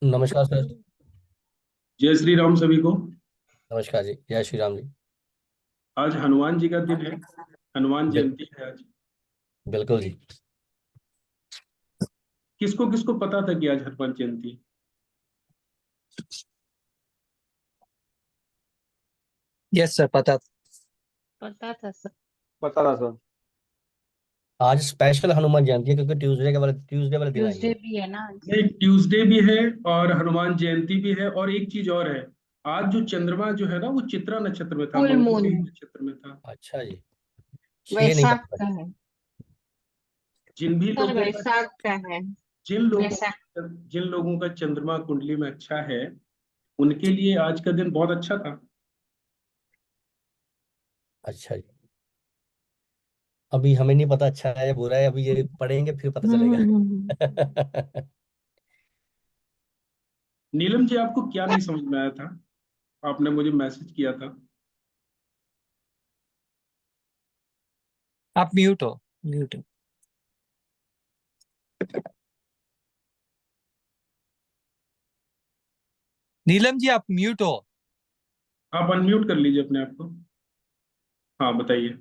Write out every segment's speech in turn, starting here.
नमस्कार सर। जय श्री राम सभी को। नमस्कार जी, जय श्री राम जी। आज हनुमान जी का दिन है। हनुमान बिल, जयंती है आज। बिल्कुल जी। किसको किसको पता था कि आज हनुमान जयंती है? यस सर, पता था सर। पता था सर। आज स्पेशल हनुमान जयंती है क्योंकि ट्यूसडे वाले दिन आई ट्यूसडे है। भी है ना आज। नहीं, ट्यूसडे भी है और हनुमान जयंती भी है और एक चीज और है। आज जो चंद्रमा जो है ना वो चित्रा नक्षत्र में था, फुल मंगल के मून ही है। नक्षत्र में था। अच्छा जी। ये नहीं वैशाख पता का था। है। जिन भी सर लोगों का वैशाख का है। जिन लोगों वैशाख। जिन लोगों का चंद्रमा कुंडली में अच्छा है उनके लिए आज का दिन बहुत अच्छा था। अच्छा जी। अभी हमें नहीं पता अच्छा है या बुरा है, अभी ये पढ़ेंगे फिर पता चलेगा। नीलम जी, आपको क्या नहीं समझ में आया था? आपने मुझे मैसेज किया था। आप म्यूट हो। म्यूट हो। नीलम जी, आप म्यूट हो। आप अनम्यूट कर लीजिए अपने आप को। हाँ, बताइए।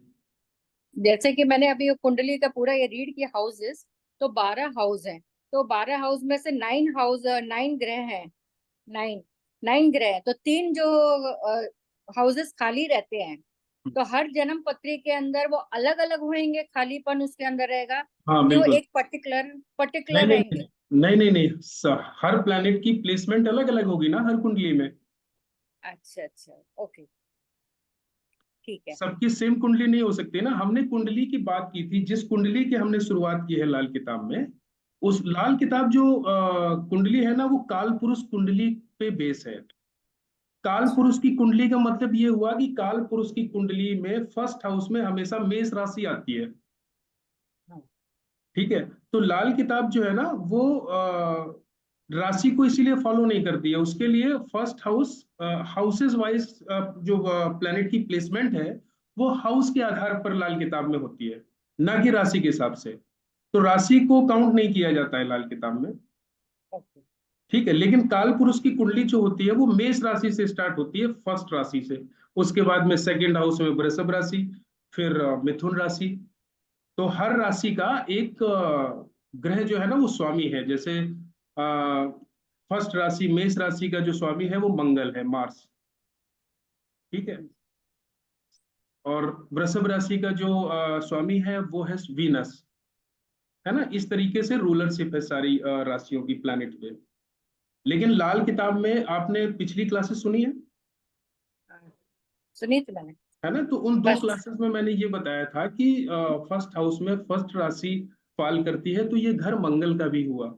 जैसे कि मैंने अभी कुंडली का पूरा ये रीड किया हाउसेस। तो 12 हाउस हैं। तो 12 हाउस में से 9 ग्रह हैं। 9 9 ग्रह हैं। तो 3 जो हाउसेस खाली रहते हैं। तो हर जन्म पत्री के अंदर वो अलग अलग होंगे, खालीपन उसके अंदर रहेगा हाँ, कि वो बिल्कुल। एक पर्टिकुलर नहीं पर्टिकुलर नहीं रहेंगे। नहीं नहीं नहीं नहीं, हर प्लैनेट की प्लेसमेंट अलग अलग होगी ना हर कुंडली में। अच्छा अच्छा। ओके। ठीक है। सबकी सेम कुंडली नहीं हो सकती ना। हमने कुंडली की बात की थी, जिस कुंडली की हमने शुरुआत की है लाल किताब में। उस लाल किताब जो कुंडली है ना वो काल पुरुष कुंडली पे बेस है। काल पुरुष की कुंडली का मतलब ये हुआ कि काल पुरुष की कुंडली में फर्स्ट हाउस में हमेशा मेष राशि आती है। हाँ। ठीक है। तो लाल किताब जो है ना वो राशि को इसीलिए फॉलो नहीं करती है। उसके लिए फर्स्ट हाउस, हाउसेस वाइज जो प्लेनेट की प्लेसमेंट है वो हाउस के आधार पर लाल किताब में होती है, ना कि राशि के हिसाब से। तो राशि को काउंट नहीं किया जाता है लाल किताब में। ओके। ठीक है। लेकिन काल पुरुष की कुंडली जो होती है वो मेष राशि से स्टार्ट होती है, फर्स्ट राशि से। उसके बाद में सेकंड हाउस में वृषभ राशि, फिर मिथुन राशि। तो हर राशि का एक ग्रह जो है ना वो स्वामी है। जैसे फर्स्ट राशि मेष राशि का जो स्वामी है वो मंगल है, मार्स। ठीक है। और वृषभ राशि का जो स्वामी है वो है वीनस। है ना, इस तरीके से रूलरशिप है सारी राशियों की प्लैनेट पे। लेकिन लाल किताब में आपने पिछली क्लासेस सुनी है? हाँ, सुनी थी मैंने। है ना, तो उन दो बस। क्लासेस में मैंने ये बताया था कि फर्स्ट हाउस में फर्स्ट राशि फॉल करती है, तो ये घर मंगल का भी हुआ।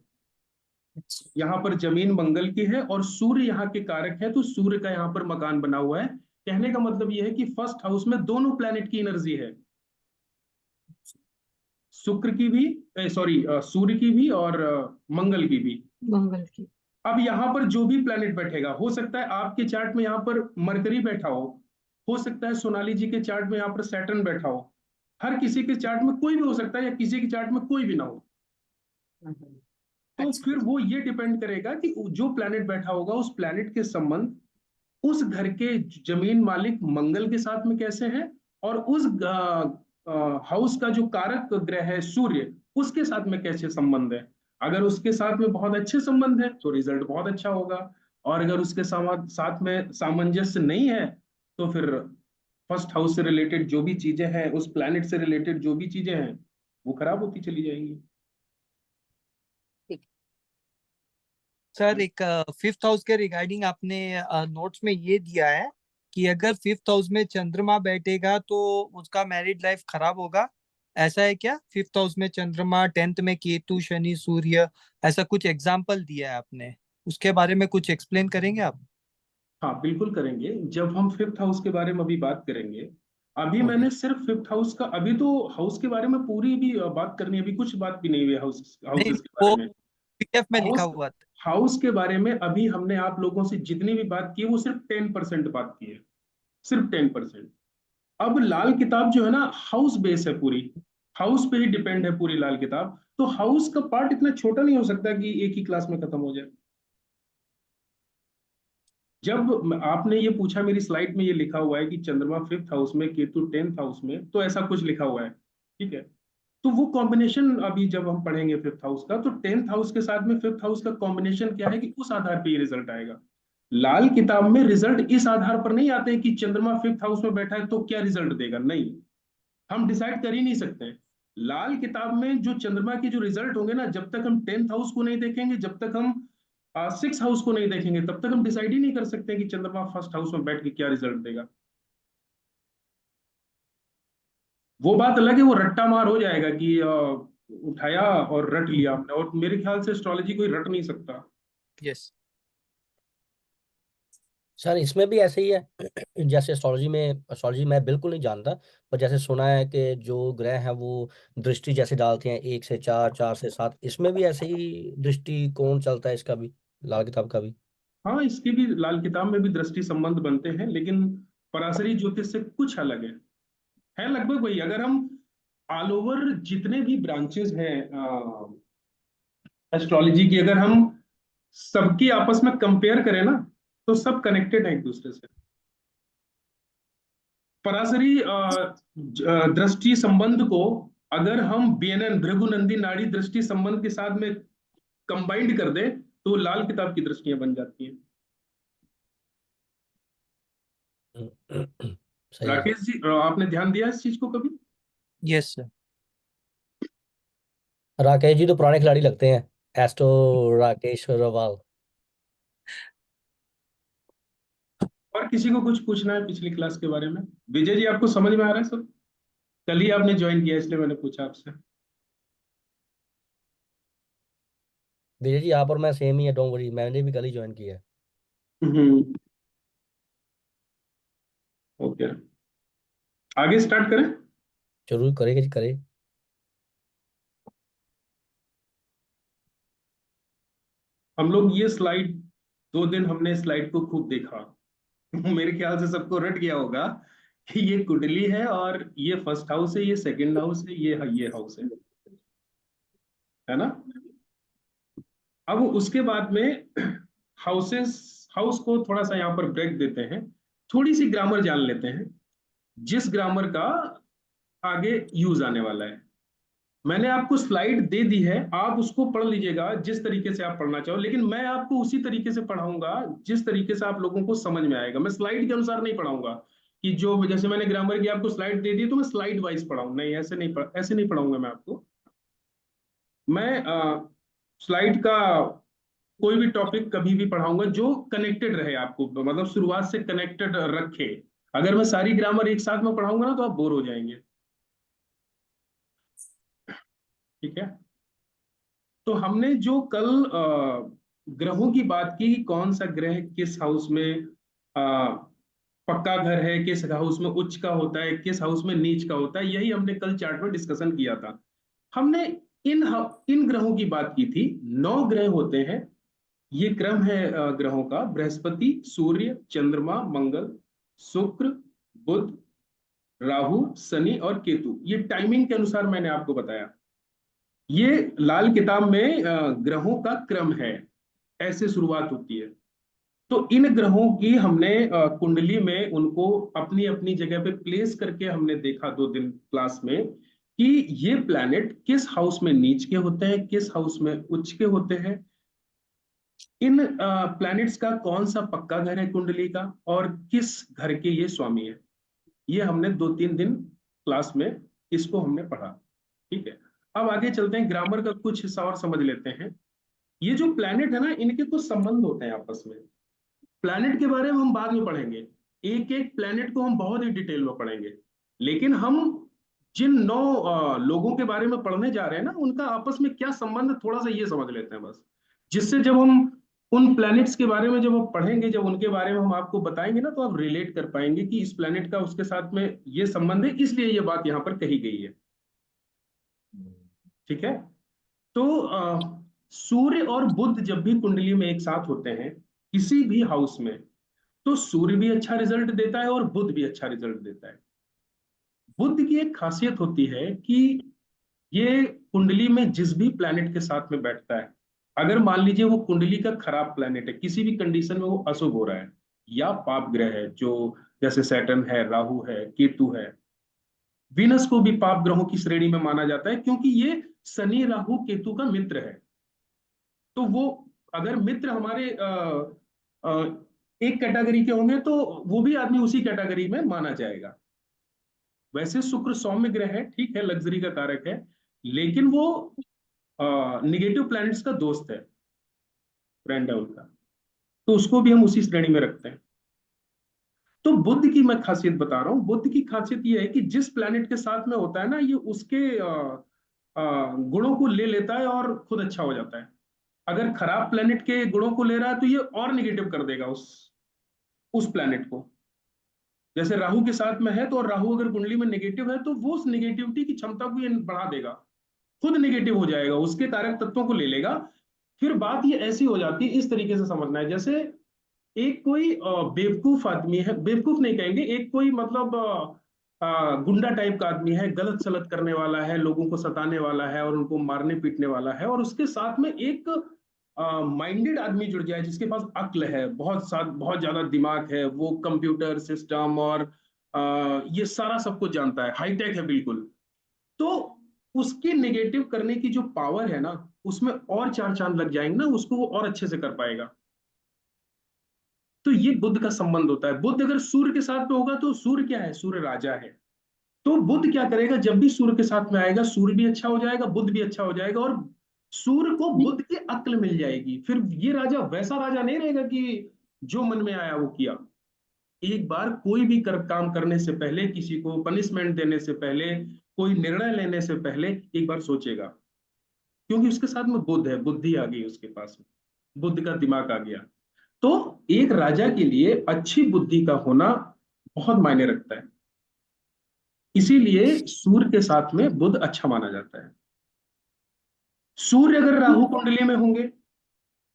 यहाँ पर जमीन मंगल की है और सूर्य यहाँ के कारक है, तो सूर्य का यहाँ पर मकान बना हुआ है। कहने का मतलब यह है कि फर्स्ट हाउस में दोनों प्लैनेट की एनर्जी है। शुक्र की भी, सॉरी, सूर्य की भी और मंगल की भी। मंगल की। अब यहाँ पर जो भी प्लैनेट बैठेगा, हो सकता है आपके चार्ट में यहाँ पर मरकरी बैठा हो सकता है सोनाली जी के चार्ट में यहाँ पर सैटर्न बैठा हो। हर किसी के चार्ट में कोई भी हो सकता है या किसी के चार्ट में कोई भी ना हो। तो अच्छा। फिर वो ये डिपेंड करेगा कि जो प्लैनेट बैठा होगा उस प्लैनेट के संबंध उस घर के जमीन मालिक मंगल के साथ में कैसे हैं, और उस हाउस का जो कारक ग्रह है सूर्य, उसके साथ में कैसे संबंध है। अगर उसके साथ में बहुत अच्छे संबंध है तो रिजल्ट बहुत अच्छा होगा। और अगर उसके साथ में सामंजस्य नहीं है तो फिर फर्स्ट हाउस से रिलेटेड जो भी चीजें हैं, उस प्लैनेट से रिलेटेड जो भी चीजें हैं, वो खराब होती चली जाएंगी। ठीक। सर, एक फिफ्थ हाउस के रिगार्डिंग आपने नोट्स में ये दिया है कि अगर फिफ्थ हाउस में चंद्रमा बैठेगा तो उसका मैरिड लाइफ खराब होगा। ऐसा है क्या? फिफ्थ हाउस में चंद्रमा, टेंथ में केतु, शनि, सूर्य, ऐसा कुछ एग्जाम्पल दिया है आपने। उसके बारे में कुछ एक्सप्लेन करेंगे आप? हाँ, बिल्कुल करेंगे। जब हम फिफ्थ हाउस के बारे में अभी बात करेंगे, अभी ओके। मैंने सिर्फ फिफ्थ हाउस का, अभी तो हाउस के बारे में पूरी भी बात करनी है, अभी कुछ बात भी नहीं हुई है नहीं, हाउसेस के बारे वो में। पीडीएफ में लिखा हाउस हुआ था। हाउस के बारे में अभी हमने आप लोगों से जितनी भी बात की है वो सिर्फ 10% बात की है, सिर्फ 10%। अब लाल किताब जो है ना हाउस बेस है पूरी, हाउस पे ही डिपेंड है पूरी लाल किताब। तो हाउस का पार्ट इतना छोटा नहीं हो सकता कि एक ही क्लास में खत्म हो जाए। जब आपने ये पूछा, मेरी स्लाइड में ये लिखा हुआ है कि चंद्रमा 5th हाउस में, केतु 10th हाउस में, तो ऐसा कुछ लिखा हुआ है, ठीक है। तो वो कॉम्बिनेशन अभी जब हम पढ़ेंगे 5th हाउस का, तो 10th हाउस के साथ में 5th हाउस का कॉम्बिनेशन क्या है कि उस आधार पे ये रिजल्ट आएगा। लाल किताब में रिजल्ट इस आधार पर नहीं आते कि चंद्रमा 5th हाउस में बैठा है तो क्या रिजल्ट देगा, नहीं, हम डिसाइड कर ही नहीं सकते हैं। लाल किताब में जो चंद्रमा के जो रिजल्ट होंगे ना, जब तक हम 10th हाउस को नहीं देखेंगे, जब तक हम 6th हाउस को नहीं देखेंगे, तब तक हम डिसाइड ही नहीं कर सकते कि चंद्रमा 1st हाउस में बैठ के क्या रिजल्ट देगा। वो बात अलग है, वो रट्टा मार हो जाएगा कि उठाया और रट लिया आपने, और मेरे ख्याल से एस्ट्रोलॉजी कोई रट नहीं सकता। यस सर इसमें भी ऐसे ही है जैसे एस्ट्रोलॉजी मैं बिल्कुल नहीं जानता, पर जैसे सुना है कि जो ग्रह हैं वो दृष्टि जैसे डालते हैं 1 से 4, 4 से 7, इसमें भी ऐसे ही दृष्टि कोण चलता है इसका भी, लाल किताब का भी। हाँ, इसकी भी लाल किताब में भी दृष्टि संबंध बनते हैं, लेकिन पराशरी ज्योतिष से कुछ अलग है लगभग वही। अगर हम ऑल ओवर जितने भी ब्रांचेस हैं एस्ट्रोलॉजी की, अगर हम सबकी आपस में कंपेयर करें ना, तो सब कनेक्टेड है एक दूसरे से। पराशरी दृष्टि संबंध को अगर हम बीएनएन भृगुनंदी नाड़ी दृष्टि संबंध के साथ में कंबाइंड कर दे, तो लाल किताब की दृष्टियां बन जाती हैं। सही है। राकेश जी, आपने ध्यान दिया इस चीज को कभी? Yes sir. राकेश जी तो पुराने खिलाड़ी लगते हैं, एस्ट्रो राकेश अग्रवाल। और किसी को कुछ पूछना है पिछली क्लास के बारे में? विजय जी, आपको समझ में आ रहा है सब? कल ही आपने ज्वाइन किया इसलिए मैंने पूछा आपसे। विजय जी आप और मैं सेम ही है, डोंट वरी, मैंने भी कल ही ज्वाइन किया है। हम्म। ओके, आगे स्टार्ट करें। जरूर करेगा जी, करे। हम लोग ये स्लाइड 2 दिन हमने स्लाइड को खूब देखा। मेरे ख्याल से सबको रट गया होगा कि ये कुंडली है, और ये फर्स्ट हाउस है, ये सेकंड हाउस है, ये हाउस है ना? अब उसके बाद में हाउस को थोड़ा सा यहाँ पर ब्रेक देते हैं, थोड़ी सी ग्रामर जान लेते हैं, जिस ग्रामर का आगे यूज आने वाला है। मैंने आपको स्लाइड दे दी है, आप उसको पढ़ लीजिएगा जिस तरीके से आप पढ़ना चाहो, लेकिन मैं आपको उसी तरीके से पढ़ाऊंगा जिस तरीके से आप लोगों को समझ में आएगा। मैं स्लाइड के अनुसार नहीं पढ़ाऊंगा कि जो जैसे मैंने ग्रामर की आपको स्लाइड दे दी तो मैं स्लाइड वाइज पढ़ाऊं, नहीं, ऐसे नहीं पढ़ाऊंगा मैं आपको। मैं स्लाइड का कोई भी टॉपिक कभी भी पढ़ाऊंगा जो कनेक्टेड रहे आपको, मतलब शुरुआत से कनेक्टेड रखे। अगर मैं सारी ग्रामर एक साथ में पढ़ाऊंगा ना, तो आप बोर हो जाएंगे, ठीक है? तो हमने जो कल ग्रहों की बात की, कौन सा ग्रह किस हाउस में पक्का घर है, किस हाउस में उच्च का होता है, किस हाउस में नीच का होता है, यही हमने कल चार्ट में डिस्कशन किया था। हमने इन ग्रहों की बात की थी। 9 ग्रह होते हैं, ये क्रम है ग्रहों का: बृहस्पति, सूर्य, चंद्रमा, मंगल, शुक्र, बुध, राहु, शनि और केतु। ये टाइमिंग के अनुसार मैंने आपको बताया। ये लाल किताब में ग्रहों का क्रम है, ऐसे शुरुआत होती है। तो इन ग्रहों की हमने कुंडली में उनको अपनी अपनी जगह पे प्लेस करके हमने देखा 2 दिन क्लास में कि ये प्लैनेट किस हाउस में नीच के होते हैं, किस हाउस में उच्च के होते हैं, इन प्लैनेट्स का कौन सा पक्का घर है कुंडली का, और किस घर के ये स्वामी है। ये हमने 2-3 दिन क्लास में इसको हमने पढ़ा, ठीक है? अब आगे चलते हैं, ग्रामर का कुछ हिस्सा और समझ लेते हैं। ये जो प्लैनेट है ना, इनके कुछ संबंध होते हैं आपस में। प्लैनेट के बारे में हम बाद में पढ़ेंगे, एक एक प्लैनेट को हम बहुत ही डिटेल में पढ़ेंगे, लेकिन हम जिन 9 लोगों के बारे में पढ़ने जा रहे हैं ना, उनका आपस में क्या संबंध है, थोड़ा सा ये समझ लेते हैं बस। जिससे जब हम उन प्लैनेट्स के बारे में जब हम पढ़ेंगे, जब उनके बारे में हम आपको बताएंगे ना, तो आप रिलेट कर पाएंगे कि इस प्लैनेट का उसके साथ में ये संबंध है, इसलिए ये बात यहाँ पर कही गई है, ठीक है? तो सूर्य और बुध जब भी कुंडली में एक साथ होते हैं किसी भी हाउस में, तो सूर्य भी अच्छा रिजल्ट देता है और बुध भी अच्छा रिजल्ट देता है। बुध की एक खासियत होती है कि ये कुंडली में जिस भी प्लैनेट के साथ में बैठता है, अगर मान लीजिए वो कुंडली का खराब प्लैनेट है, किसी भी कंडीशन में वो अशुभ हो रहा है, या पाप ग्रह है, जो जैसे सैटर्न है, राहु है, केतु है। वीनस को भी पाप ग्रहों की श्रेणी में माना जाता है क्योंकि ये शनि राहु केतु का मित्र है। तो वो अगर मित्र हमारे अ, एक कैटेगरी के होंगे तो वो भी आदमी उसी कैटेगरी में माना जाएगा। वैसे शुक्र सौम्य ग्रह है, ठीक है, लग्जरी का कारक है, लेकिन वो निगेटिव प्लैनेट्स का दोस्त है, फ्रेंड है उनका, तो उसको भी हम उसी श्रेणी में रखते हैं। तो बुध की मैं खासियत बता रहा हूँ। बुध की खासियत ये है कि जिस प्लैनेट के साथ में होता है ना, ये उसके गुणों को ले लेता है और खुद अच्छा हो जाता है। अगर खराब प्लैनेट के गुणों को ले रहा है तो ये और निगेटिव कर देगा उस प्लैनेट को। जैसे राहु के साथ में है तो, और राहु अगर कुंडली में नेगेटिव है तो वो उस नेगेटिविटी की क्षमता को ये बढ़ा देगा, खुद नेगेटिव हो जाएगा, उसके कारक तत्वों को ले लेगा। फिर बात ये ऐसी हो जाती है, इस तरीके से समझना है, जैसे एक कोई बेवकूफ आदमी है, बेवकूफ नहीं कहेंगे, एक कोई मतलब गुंडा टाइप का आदमी है, गलत सलत करने वाला है, लोगों को सताने वाला है और उनको मारने पीटने वाला है, और उसके साथ में एक माइंडेड आदमी जुड़ जाए जिसके पास अक्ल है, बहुत ज्यादा दिमाग है, वो कंप्यूटर सिस्टम और ये सारा सब कुछ जानता है, हाईटेक है बिल्कुल। तो उसकी नेगेटिव करने की जो पावर है ना, उसमें और चार चांद लग जाएंगे ना, उसको वो और अच्छे से कर पाएगा। तो ये बुध का संबंध होता है। बुध अगर सूर्य के साथ में होगा तो सूर्य क्या है, सूर्य राजा है। तो बुध क्या करेगा, जब भी सूर्य के साथ में आएगा सूर्य भी अच्छा हो जाएगा, बुध भी अच्छा हो जाएगा, और सूर्य को बुध की अक्ल मिल जाएगी। फिर ये राजा वैसा राजा नहीं रहेगा कि जो मन में आया वो किया। एक बार कोई भी काम करने से पहले, किसी को पनिशमेंट देने से पहले, कोई निर्णय लेने से पहले एक बार सोचेगा, क्योंकि उसके साथ में बुध है, बुद्धि आ गई उसके पास में, बुद्ध का दिमाग आ गया। तो एक राजा के लिए अच्छी बुद्धि का होना बहुत मायने रखता है, इसीलिए सूर्य के साथ में बुध अच्छा माना जाता है। सूर्य अगर राहु कुंडली में होंगे,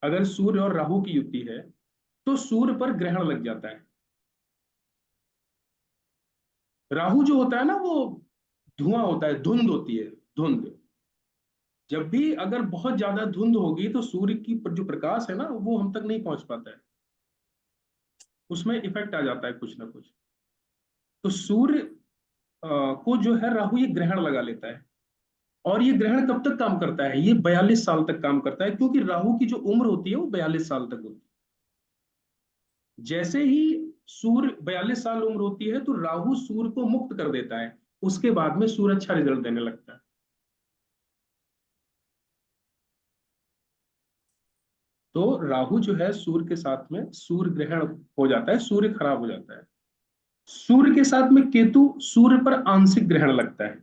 अगर सूर्य और राहु की युति है तो सूर्य पर ग्रहण लग जाता है। राहु जो होता है ना, वो धुआं होता है, धुंध होती है, धुंध। जब भी अगर बहुत ज्यादा धुंध होगी तो सूर्य की जो प्रकाश है ना, वो हम तक नहीं पहुंच पाता है, उसमें इफेक्ट आ जाता है कुछ ना कुछ। तो सूर्य को जो है राहु ये ग्रहण लगा लेता है। और ये ग्रहण कब तक काम करता है, ये 42 साल तक काम करता है, क्योंकि राहु की जो उम्र होती है वो 42 साल तक होती है। जैसे ही सूर्य 42 साल उम्र होती है तो राहु सूर्य को मुक्त कर देता है, उसके बाद में सूर्य अच्छा रिजल्ट देने लगता है। तो राहु जो है सूर्य के साथ में सूर्य ग्रहण हो जाता है, सूर्य खराब हो जाता है। सूर्य के साथ में केतु, सूर्य पर आंशिक ग्रहण लगता है।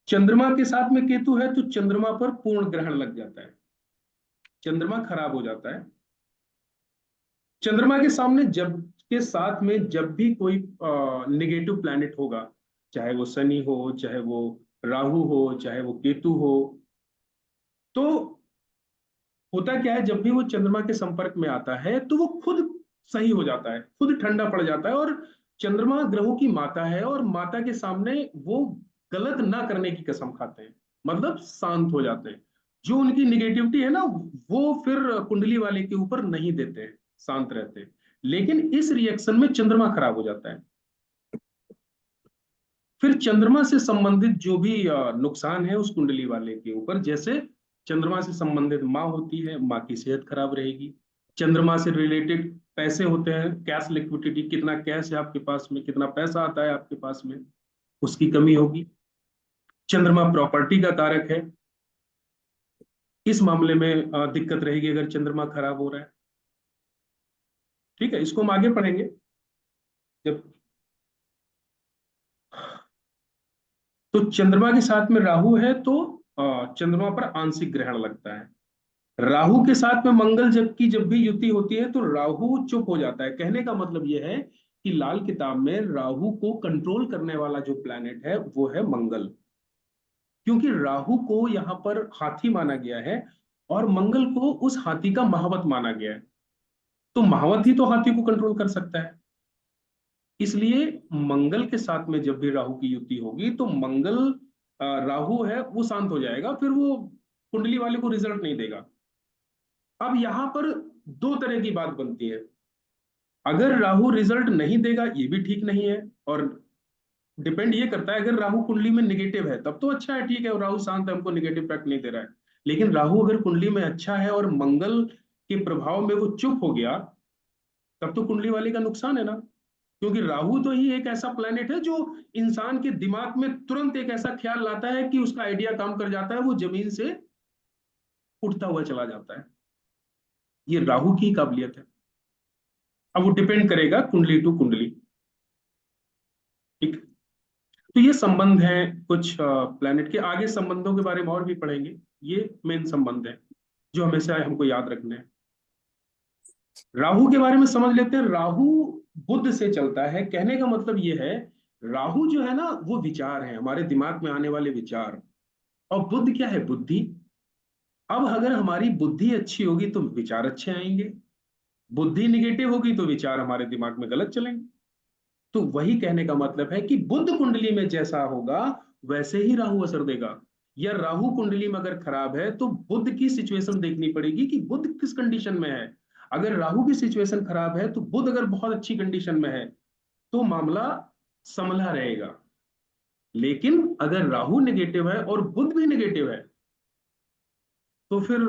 चंद्रमा के साथ में केतु है तो चंद्रमा पर पूर्ण ग्रहण लग जाता है, चंद्रमा खराब हो जाता है। चंद्रमा के सामने जब के साथ में जब भी कोई निगेटिव प्लैनेट होगा, चाहे वो शनि हो, चाहे वो राहु हो, चाहे वो केतु हो, तो होता क्या है, जब भी वो चंद्रमा के संपर्क में आता है तो वो खुद सही हो जाता है, खुद ठंडा पड़ जाता है। और चंद्रमा ग्रहों की माता है, और माता के सामने वो गलत ना करने की कसम खाते हैं, मतलब शांत हो जाते हैं। जो उनकी निगेटिविटी है ना, वो फिर कुंडली वाले के ऊपर नहीं देते हैं, शांत रहते हैं। लेकिन इस रिएक्शन में चंद्रमा खराब हो जाता है। फिर चंद्रमा से संबंधित जो भी नुकसान है उस कुंडली वाले के ऊपर, जैसे चंद्रमा से संबंधित माँ होती है, माँ की सेहत खराब रहेगी। चंद्रमा से रिलेटेड पैसे होते हैं, कैश लिक्विडिटी, कितना कैश है आपके पास में, कितना पैसा आता है आपके पास में, उसकी कमी होगी। चंद्रमा प्रॉपर्टी का कारक है, इस मामले में दिक्कत रहेगी अगर चंद्रमा खराब हो रहा है। ठीक है, इसको हम आगे पढ़ेंगे जब। तो चंद्रमा के साथ में राहु है तो चंद्रमा पर आंशिक ग्रहण लगता है। राहु के साथ में मंगल जबकि जब भी युति होती है तो राहु चुप हो जाता है। कहने का मतलब यह है कि लाल किताब में राहु को कंट्रोल करने वाला जो प्लैनेट है वो है मंगल, क्योंकि राहु को यहाँ पर हाथी माना गया है और मंगल को उस हाथी का महावत माना गया है। तो महावत ही तो हाथी को कंट्रोल कर सकता है, इसलिए मंगल के साथ में जब भी राहु की युति होगी तो मंगल राहु है वो शांत हो जाएगा, फिर वो कुंडली वाले को रिजल्ट नहीं देगा। अब यहां पर दो तरह की बात बनती है। अगर राहु रिजल्ट नहीं देगा ये भी ठीक नहीं है, और डिपेंड ये करता है, अगर राहु कुंडली में निगेटिव है तब तो अच्छा है, ठीक है, और राहु शांत है, हमको निगेटिव इफेक्ट नहीं दे रहा है। लेकिन राहु अगर कुंडली में अच्छा है और मंगल के प्रभाव में वो चुप हो गया, तब तो कुंडली वाले का नुकसान है ना। क्योंकि राहु तो ही एक ऐसा प्लेनेट है जो इंसान के दिमाग में तुरंत एक ऐसा ख्याल लाता है कि उसका आइडिया काम कर जाता है, वो जमीन से उठता हुआ चला जाता है। ये राहु की काबिलियत है। अब वो डिपेंड करेगा कुंडली टू कुंडली। ठीक, तो ये संबंध है कुछ प्लैनेट के। आगे संबंधों के बारे में और भी पढ़ेंगे, ये मेन संबंध है जो हमेशा हमको याद रखने हैं। राहु के बारे में समझ लेते हैं। राहु बुध से चलता है, कहने का मतलब ये है, राहु जो है ना वो विचार है, हमारे दिमाग में आने वाले विचार, और बुध क्या है, बुद्धि। अब अगर हमारी बुद्धि अच्छी होगी तो विचार अच्छे आएंगे, बुद्धि निगेटिव होगी तो विचार हमारे दिमाग में गलत चलेंगे। तो वही कहने का मतलब है कि बुध कुंडली में जैसा होगा वैसे ही राहु असर देगा। या राहु कुंडली में अगर खराब है तो बुध की सिचुएशन देखनी पड़ेगी कि बुध किस कंडीशन में है। अगर राहु की सिचुएशन खराब है तो बुध अगर बहुत अच्छी कंडीशन में है तो मामला संभला रहेगा। लेकिन अगर राहु नेगेटिव है और बुध भी नेगेटिव है तो फिर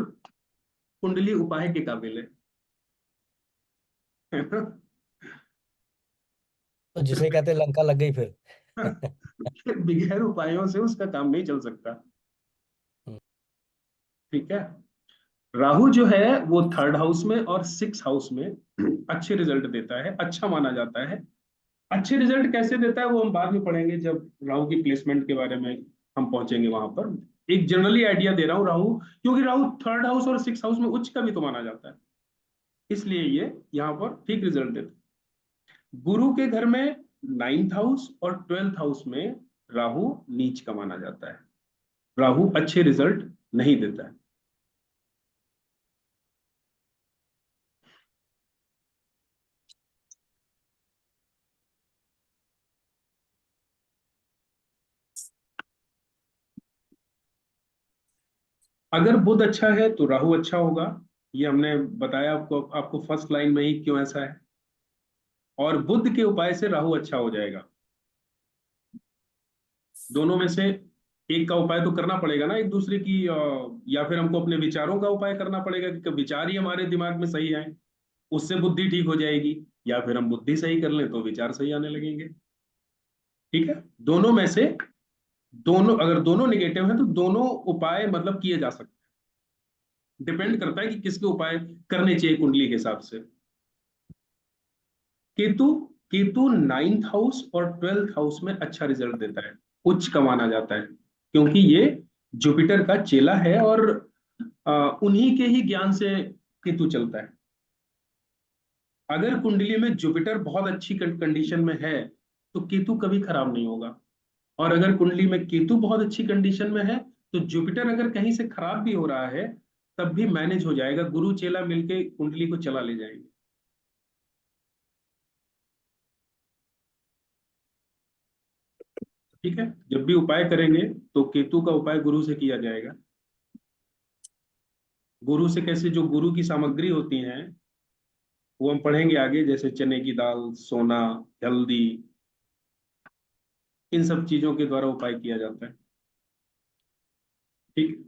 कुंडली उपाय के काबिल है ना? तो जिसे कहते हैं लंका लग गई फिर। बगैर उपायों से उसका काम नहीं चल सकता। ठीक है, राहु जो है वो थर्ड हाउस में और सिक्स हाउस में अच्छे रिजल्ट देता है, अच्छा माना जाता है। अच्छे रिजल्ट कैसे देता है वो हम बाद में पढ़ेंगे, जब राहु की प्लेसमेंट के बारे में हम पहुंचेंगे वहां पर। एक जनरली आइडिया दे रहा हूँ राहु, क्योंकि राहु थर्ड हाउस और सिक्स हाउस में उच्च का भी तो माना जाता है, इसलिए ये यहाँ पर ठीक रिजल्ट देता है। गुरु के घर में नाइन्थ हाउस और ट्वेल्थ हाउस में राहु नीच का माना जाता है, राहु अच्छे रिजल्ट नहीं देता है। अगर बुध अच्छा है तो राहु अच्छा होगा, ये हमने बताया आपको, आपको फर्स्ट लाइन में ही क्यों ऐसा है। और बुध के उपाय से राहु अच्छा हो जाएगा। दोनों में से एक का उपाय तो करना पड़ेगा ना एक दूसरे की, या फिर हमको अपने विचारों का उपाय करना पड़ेगा कि विचार ही हमारे दिमाग में सही है, उससे बुद्धि ठीक हो जाएगी, या फिर हम बुद्धि सही कर लें तो विचार सही आने लगेंगे। ठीक है, दोनों में से दोनों, अगर दोनों निगेटिव है तो दोनों उपाय मतलब किए जा सकते हैं। डिपेंड करता है कि किसके उपाय करने चाहिए कुंडली के हिसाब से। केतु, केतु नाइन्थ हाउस और ट्वेल्थ हाउस में अच्छा रिजल्ट देता है, उच्च का माना जाता है, क्योंकि ये जुपिटर का चेला है और उन्हीं के ही ज्ञान से केतु चलता है। अगर कुंडली में जुपिटर बहुत अच्छी कंडीशन में है तो केतु कभी खराब नहीं होगा, और अगर कुंडली में केतु बहुत अच्छी कंडीशन में है तो जुपिटर अगर कहीं से खराब भी हो रहा है तब भी मैनेज हो जाएगा, गुरु चेला मिलके कुंडली को चला ले जाएंगे। ठीक है, जब भी उपाय करेंगे तो केतु का उपाय गुरु से किया जाएगा। गुरु से कैसे, जो गुरु की सामग्री होती हैं वो हम पढ़ेंगे आगे, जैसे चने की दाल, सोना, हल्दी, इन सब चीजों के द्वारा उपाय किया जाता है। ठीक,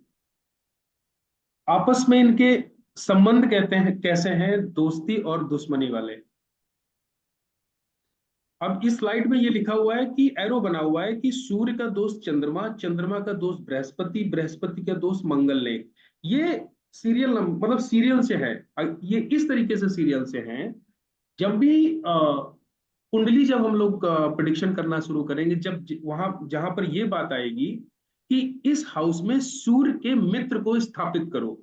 आपस में इनके संबंध कहते हैं कैसे हैं, दोस्ती और दुश्मनी वाले। अब इस स्लाइड में ये लिखा हुआ है कि एरो बना हुआ है कि सूर्य का दोस्त चंद्रमा, चंद्रमा का दोस्त बृहस्पति, बृहस्पति का दोस्त मंगल ने। ये सीरियल मतलब सीरियल से है, ये इस तरीके से सीरियल से हैं। जब भी कुंडली, जब हम लोग प्रिडिक्शन करना शुरू करेंगे, जब वहां जहां पर ये बात आएगी कि इस हाउस में सूर्य के मित्र को स्थापित करो,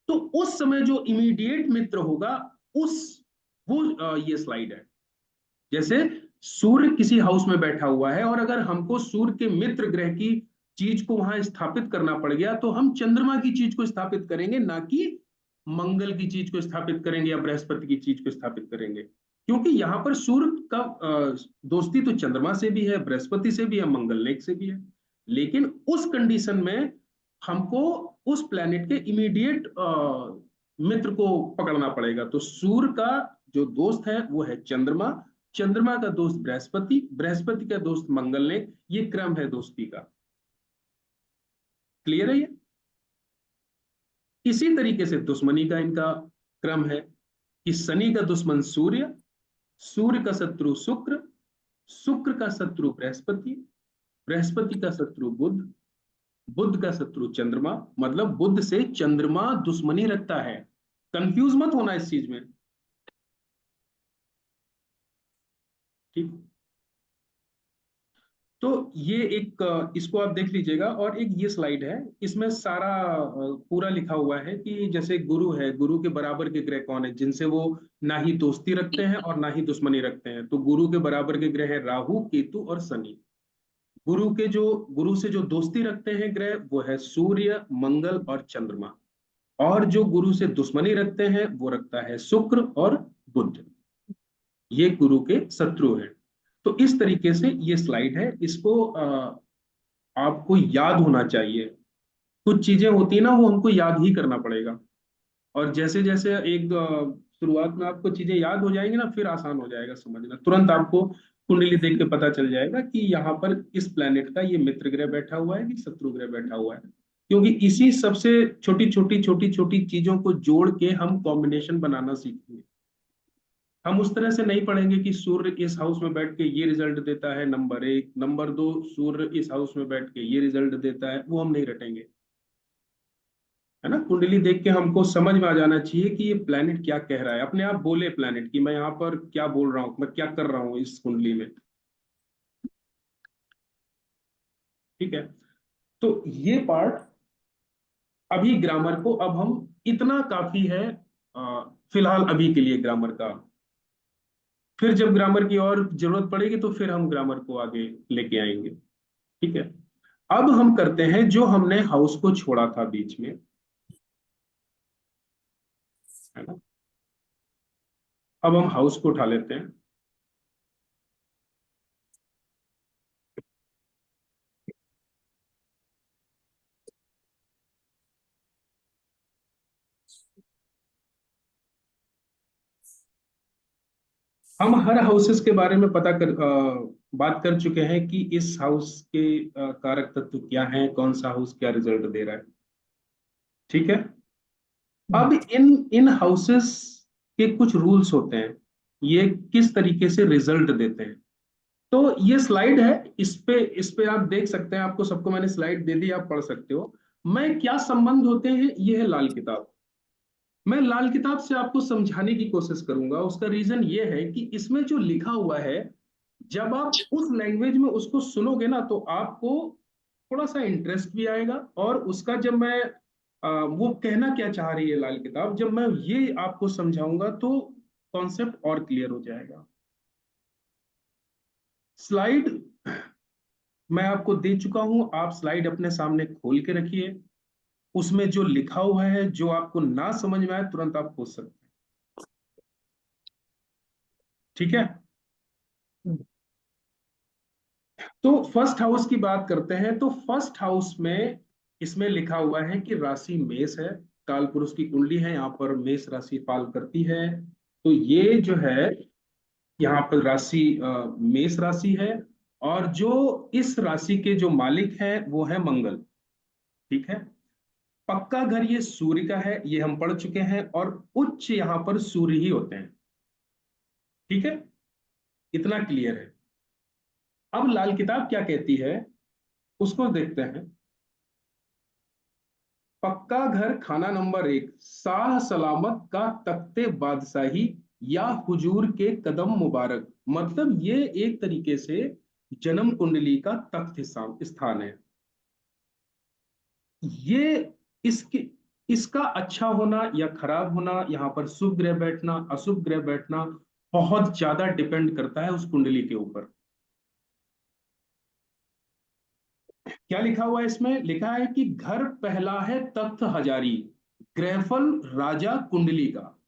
तो उस समय जो इमीडिएट मित्र होगा उस वो ये स्लाइड है। जैसे सूर्य किसी हाउस में बैठा हुआ है और अगर हमको सूर्य के मित्र ग्रह की चीज को वहां स्थापित करना पड़ गया तो हम चंद्रमा की चीज को स्थापित करेंगे, ना कि मंगल की चीज को स्थापित करेंगे या बृहस्पति की चीज को स्थापित करेंगे। क्योंकि यहाँ पर सूर्य का दोस्ती तो चंद्रमा से भी है, बृहस्पति से भी है, मंगल लेख से भी है। लेकिन उस कंडीशन में हमको उस प्लेनेट के इमीडिएट मित्र को पकड़ना पड़ेगा। तो सूर्य का जो दोस्त है वो है चंद्रमा, चंद्रमा का दोस्त बृहस्पति, बृहस्पति का दोस्त मंगल ने, ये क्रम है दोस्ती का। क्लियर है ये? इसी तरीके से दुश्मनी का इनका क्रम है कि शनि का दुश्मन सूर्य, सूर्य का शत्रु शुक्र, शुक्र का शत्रु बृहस्पति, बृहस्पति का शत्रु बुध, बुध का शत्रु चंद्रमा। मतलब बुध से चंद्रमा दुश्मनी रखता है। कंफ्यूज मत होना इस चीज में, ठीक? तो ये एक इसको आप देख लीजिएगा। और एक ये स्लाइड है, इसमें सारा पूरा लिखा हुआ है कि जैसे गुरु है, गुरु के बराबर के ग्रह कौन है जिनसे वो ना ही दोस्ती रखते हैं और ना ही दुश्मनी रखते हैं। तो गुरु के बराबर के ग्रह है राहु, केतु और शनि। गुरु से जो दोस्ती रखते हैं ग्रह वो है सूर्य, मंगल और चंद्रमा। और जो गुरु से दुश्मनी रखते हैं वो रखता है शुक्र और बुध। ये गुरु के शत्रु हैं। तो इस तरीके से ये स्लाइड है, इसको आपको याद होना चाहिए। कुछ चीजें होती है ना, वो हमको याद ही करना पड़ेगा। और जैसे जैसे एक शुरुआत में आपको चीजें याद हो जाएंगी ना, फिर आसान हो जाएगा समझना। तुरंत आपको कुंडली देख के पता चल जाएगा कि यहाँ पर इस प्लेनेट का ये मित्र ग्रह बैठा हुआ है कि शत्रु ग्रह बैठा हुआ है। क्योंकि इसी सबसे छोटी छोटी चीजों को जोड़ के हम कॉम्बिनेशन बनाना सीखेंगे। हम उस तरह से नहीं पढ़ेंगे कि सूर्य इस हाउस में बैठ के ये रिजल्ट देता है नंबर 1, नंबर 2 सूर्य इस हाउस में बैठ के ये रिजल्ट देता है, वो हम नहीं रटेंगे, है ना। कुंडली देख के हमको समझ में आ जाना चाहिए कि ये प्लेनेट क्या कह रहा है। अपने आप बोले प्लेनेट कि मैं यहाँ पर क्या बोल रहा हूँ, मैं क्या कर रहा हूँ इस कुंडली में, ठीक है। तो ये पार्ट अभी ग्रामर को, अब हम इतना काफी है फिलहाल अभी के लिए ग्रामर का। फिर जब ग्रामर की और जरूरत पड़ेगी तो फिर हम ग्रामर को आगे लेके आएंगे, ठीक है। अब हम करते हैं जो हमने हाउस को छोड़ा था बीच में, है ना। अब हम हाउस को उठा लेते हैं। हम हर हाउसेस के बारे में बात कर चुके हैं कि इस हाउस के कारक तत्व क्या हैं, कौन सा हाउस क्या रिजल्ट दे रहा है, ठीक है। अब इन इन हाउसेस के कुछ रूल्स होते हैं, ये किस तरीके से रिजल्ट देते हैं। तो ये स्लाइड है, इस पे आप देख सकते हैं। आपको सबको मैंने स्लाइड दे दी, आप पढ़ सकते हो। मैं क्या संबंध होते हैं, ये है लाल किताब। मैं लाल किताब से आपको समझाने की कोशिश करूंगा। उसका रीजन ये है कि इसमें जो लिखा हुआ है, जब आप उस लैंग्वेज में उसको सुनोगे ना तो आपको थोड़ा सा इंटरेस्ट भी आएगा। और उसका जब मैं वो कहना क्या चाह रही है लाल किताब, जब मैं ये आपको समझाऊंगा तो कॉन्सेप्ट और क्लियर हो जाएगा। स्लाइड मैं आपको दे चुका हूं, आप स्लाइड अपने सामने खोल के रखिए। उसमें जो लिखा हुआ है, जो आपको ना समझ में आए तुरंत आप पूछ सकते हैं, ठीक है। तो फर्स्ट हाउस की बात करते हैं। तो फर्स्ट हाउस में इसमें लिखा हुआ है कि राशि मेष है, काल पुरुष की कुंडली है, यहाँ पर मेष राशि पाल करती है। तो ये जो है यहाँ पर राशि मेष राशि है। और जो इस राशि के जो मालिक हैं वो है मंगल, ठीक है। पक्का घर ये सूर्य का है, ये हम पढ़ चुके हैं। और उच्च यहाँ पर सूर्य ही होते हैं, ठीक है। इतना क्लियर है। अब लाल किताब क्या कहती है उसको देखते हैं। पक्का घर खाना नंबर 1, शाह सलामत का तख्ते बादशाही या हुजूर के कदम मुबारक। मतलब ये एक तरीके से जन्म कुंडली का तख्त स्थान है। ये इसके इसका अच्छा होना या खराब होना, यहाँ पर शुभ ग्रह बैठना अशुभ ग्रह बैठना बहुत ज्यादा डिपेंड करता है उस कुंडली के ऊपर। क्या लिखा हुआ है इसमें? लिखा है कि घर पहला है तख्त हजारी, ग्रहफल राजा कुंडली का।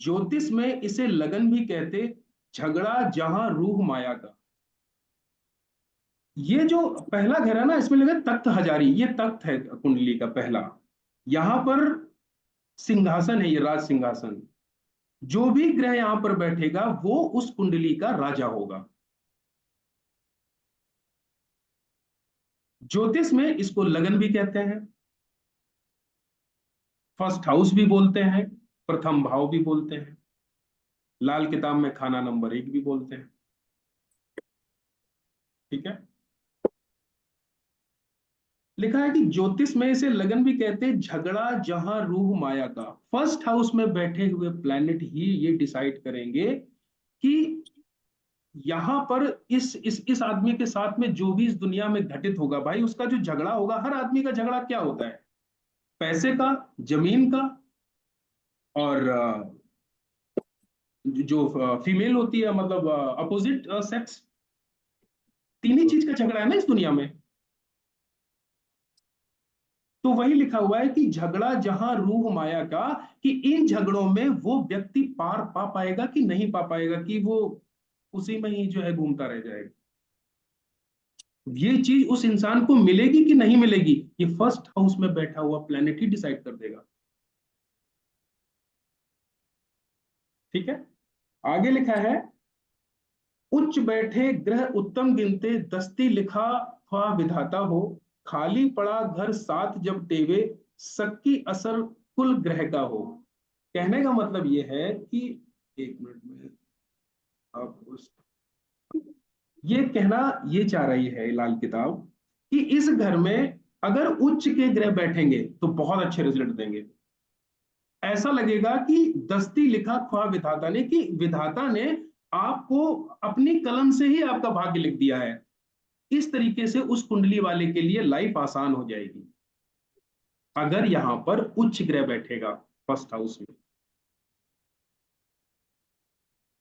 ज्योतिष में इसे लगन भी कहते, झगड़ा जहां रूह माया का। ये जो पहला घर है ना, इसमें लिखा है तख्त हजारी, ये तख्त है कुंडली का पहला। यहां पर सिंहासन है, ये राज सिंहासन। जो भी ग्रह यहां पर बैठेगा वो उस कुंडली का राजा होगा। ज्योतिष में इसको लगन भी कहते हैं, फर्स्ट हाउस भी बोलते हैं, प्रथम भाव भी बोलते हैं, लाल किताब में खाना नंबर 1 भी बोलते हैं। ठीक है, लिखा है कि ज्योतिष में इसे लगन भी कहते हैं, झगड़ा जहां रूह माया का। फर्स्ट हाउस में बैठे हुए प्लैनेट ही ये डिसाइड करेंगे कि यहां पर इस आदमी के साथ में जो भी इस दुनिया में घटित होगा, भाई उसका जो झगड़ा होगा, हर आदमी का झगड़ा क्या होता है, पैसे का, जमीन का, और जो फीमेल होती है, मतलब अपोजिट सेक्स, तीन ही चीज का झगड़ा है ना इस दुनिया में। तो वही लिखा हुआ है कि झगड़ा जहां रूह माया का, कि इन झगड़ों में वो व्यक्ति पार पा पाएगा कि नहीं पा पाएगा, कि वो उसी में ही जो है घूमता रह जाएगा। ये चीज उस इंसान को मिलेगी कि नहीं मिलेगी, ये फर्स्ट हाउस में बैठा हुआ प्लैनेट ही डिसाइड कर देगा। ठीक है, आगे लिखा है, उच्च बैठे ग्रह उत्तम गिनते, दस्ती लिखा ख्वा विधाता हो, खाली पड़ा घर साथ जब टेवे, सक्की असर कुल ग्रह का हो। कहने का मतलब ये है कि, एक मिनट में आप ये कहना ये चाह रही है लाल किताब कि इस घर में अगर उच्च के ग्रह बैठेंगे तो बहुत अच्छे रिजल्ट देंगे। ऐसा लगेगा कि दस्ती लिखा ख्वा विधाता ने, कि विधाता ने आपको अपनी कलम से ही आपका भाग्य लिख दिया है। इस तरीके से उस कुंडली वाले के लिए लाइफ आसान हो जाएगी अगर यहां पर उच्च ग्रह बैठेगा फर्स्ट हाउस में।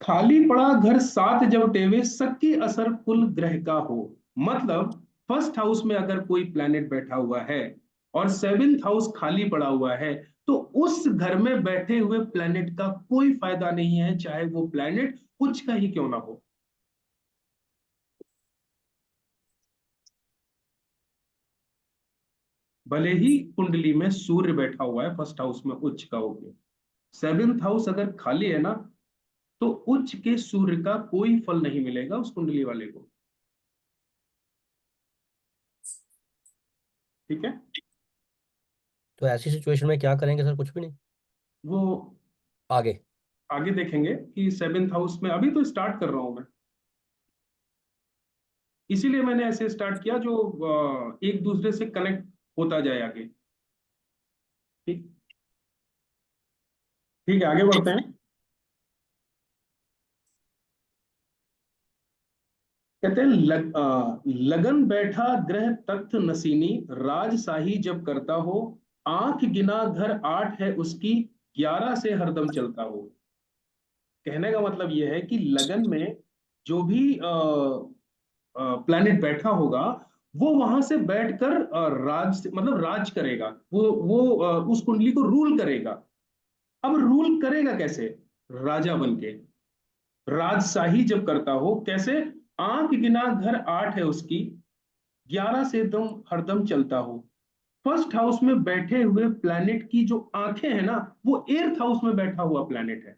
खाली पड़ा घर साथ जब टेवे, सक्की असर कुल ग्रह का हो। मतलब फर्स्ट हाउस में अगर कोई प्लैनेट बैठा हुआ है और सेवेंथ हाउस खाली पड़ा हुआ है, तो उस घर में बैठे हुए प्लैनेट का कोई फायदा नहीं है, चाहे वो प्लैनेट उच्च का ही क्यों ना हो। भले ही कुंडली में सूर्य बैठा हुआ है फर्स्ट हाउस में उच्च का होकर, सेवेंथ हाउस अगर खाली है ना, तो उच्च के सूर्य का कोई फल नहीं मिलेगा उस कुंडली वाले को। ठीक है, तो ऐसी सिचुएशन में क्या करेंगे सर? कुछ भी नहीं? वो आगे? आगे देखेंगे कि सेवेंथ हाउस में, अभी तो स्टार्ट कर रहा हूं मैं, इसीलिए मैंने ऐसे स्टार्ट किया जो एक दूसरे से कनेक्ट होता जाए आगे। ठीक, ठीक है, आगे बढ़ते हैं। कहते हैं लगन बैठा ग्रह तख्त नसीनी, राजशाही जब करता हो, आंख गिना घर 8 है उसकी, 11 से हरदम चलता हो। कहने का मतलब यह है कि लगन में जो भी प्लैनेट बैठा होगा, वो वहां से बैठकर राज, मतलब राज करेगा, वो उस कुंडली को रूल करेगा। अब रूल करेगा कैसे? राजा बन के, राजशाही जब करता हो, कैसे? आंख गिना घर 8 है उसकी, 11 से दम हरदम चलता हो। फर्स्ट हाउस में बैठे हुए प्लैनेट की जो आंखें हैं ना, वो एर्थ हाउस में बैठा हुआ प्लैनेट है।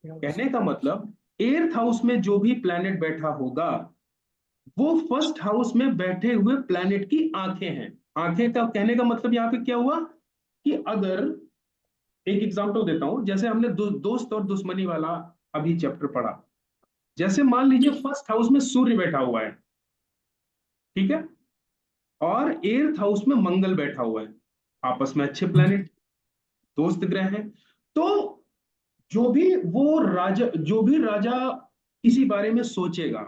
कहने का मतलब एर्थ हाउस में जो भी प्लैनेट बैठा होगा, वो फर्स्ट हाउस में बैठे हुए प्लैनेट की आंखें हैं। आंखें का कहने का मतलब यहां पे क्या हुआ, कि अगर एक एग्जांपल देता हूं, जैसे हमने दोस्त और दुश्मनी वाला अभी चैप्टर पढ़ा। जैसे मान लीजिए फर्स्ट हाउस में सूर्य बैठा हुआ है, ठीक है, और एर्थ हाउस में मंगल बैठा हुआ है, आपस में अच्छे प्लैनेट, दोस्त ग्रह हैं। तो जो भी राजा किसी बारे में सोचेगा,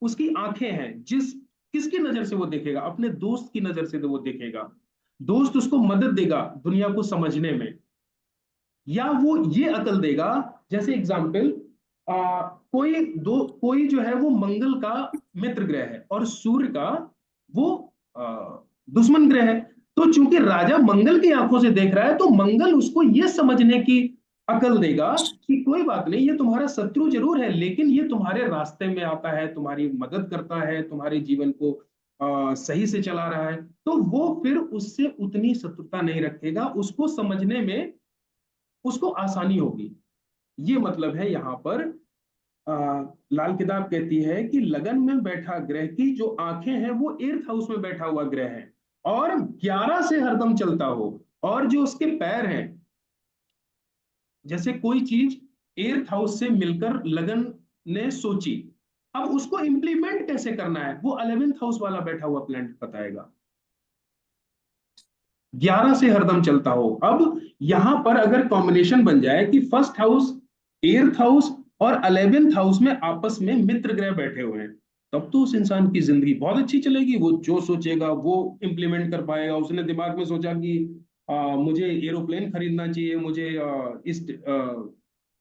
उसकी आंखें हैं, किसकी नजर से वो देखेगा? अपने दोस्त की नजर से तो वो देखेगा। दोस्त उसको मदद देगा दुनिया को समझने में, या वो ये अकल देगा, जैसे एग्जाम्पल, कोई जो है वो मंगल का मित्र ग्रह है और सूर्य का वो दुश्मन ग्रह है। तो चूंकि राजा मंगल की आंखों से देख रहा है, तो मंगल उसको ये समझने की अकल देगा कि कोई बात नहीं, ये तुम्हारा शत्रु जरूर है, लेकिन ये तुम्हारे रास्ते में आता है, तुम्हारी मदद करता है, तुम्हारे जीवन को सही से चला रहा है। तो वो फिर उससे उतनी शत्रुता नहीं रखेगा, उसको समझने में उसको आसानी होगी। ये मतलब है यहाँ पर लाल किताब कहती है कि लगन में बैठा ग्रह की जो आंखें हैं वो 8th हाउस में बैठा हुआ ग्रह है और 11 से हरदम चलता हो, और जो उसके पैर हैं, जैसे कोई चीज 8th हाउस से मिलकर लगन ने सोची, अब उसको इंप्लीमेंट कैसे करना है वो 11th हाउस वाला बैठा हुआ प्लैनेट बताएगा। 11 से हरदम चलता हो। अब यहां पर अगर कॉम्बिनेशन बन जाए कि फर्स्ट हाउस, 8th हाउस और 11th हाउस में आपस में मित्र ग्रह बैठे हुए हैं, तब तो उस इंसान की जिंदगी बहुत अच्छी चलेगी। वो जो सोचेगा वो इंप्लीमेंट कर पाएगा। उसने दिमाग में सोचा कि मुझे एरोप्लेन खरीदना चाहिए, मुझे इस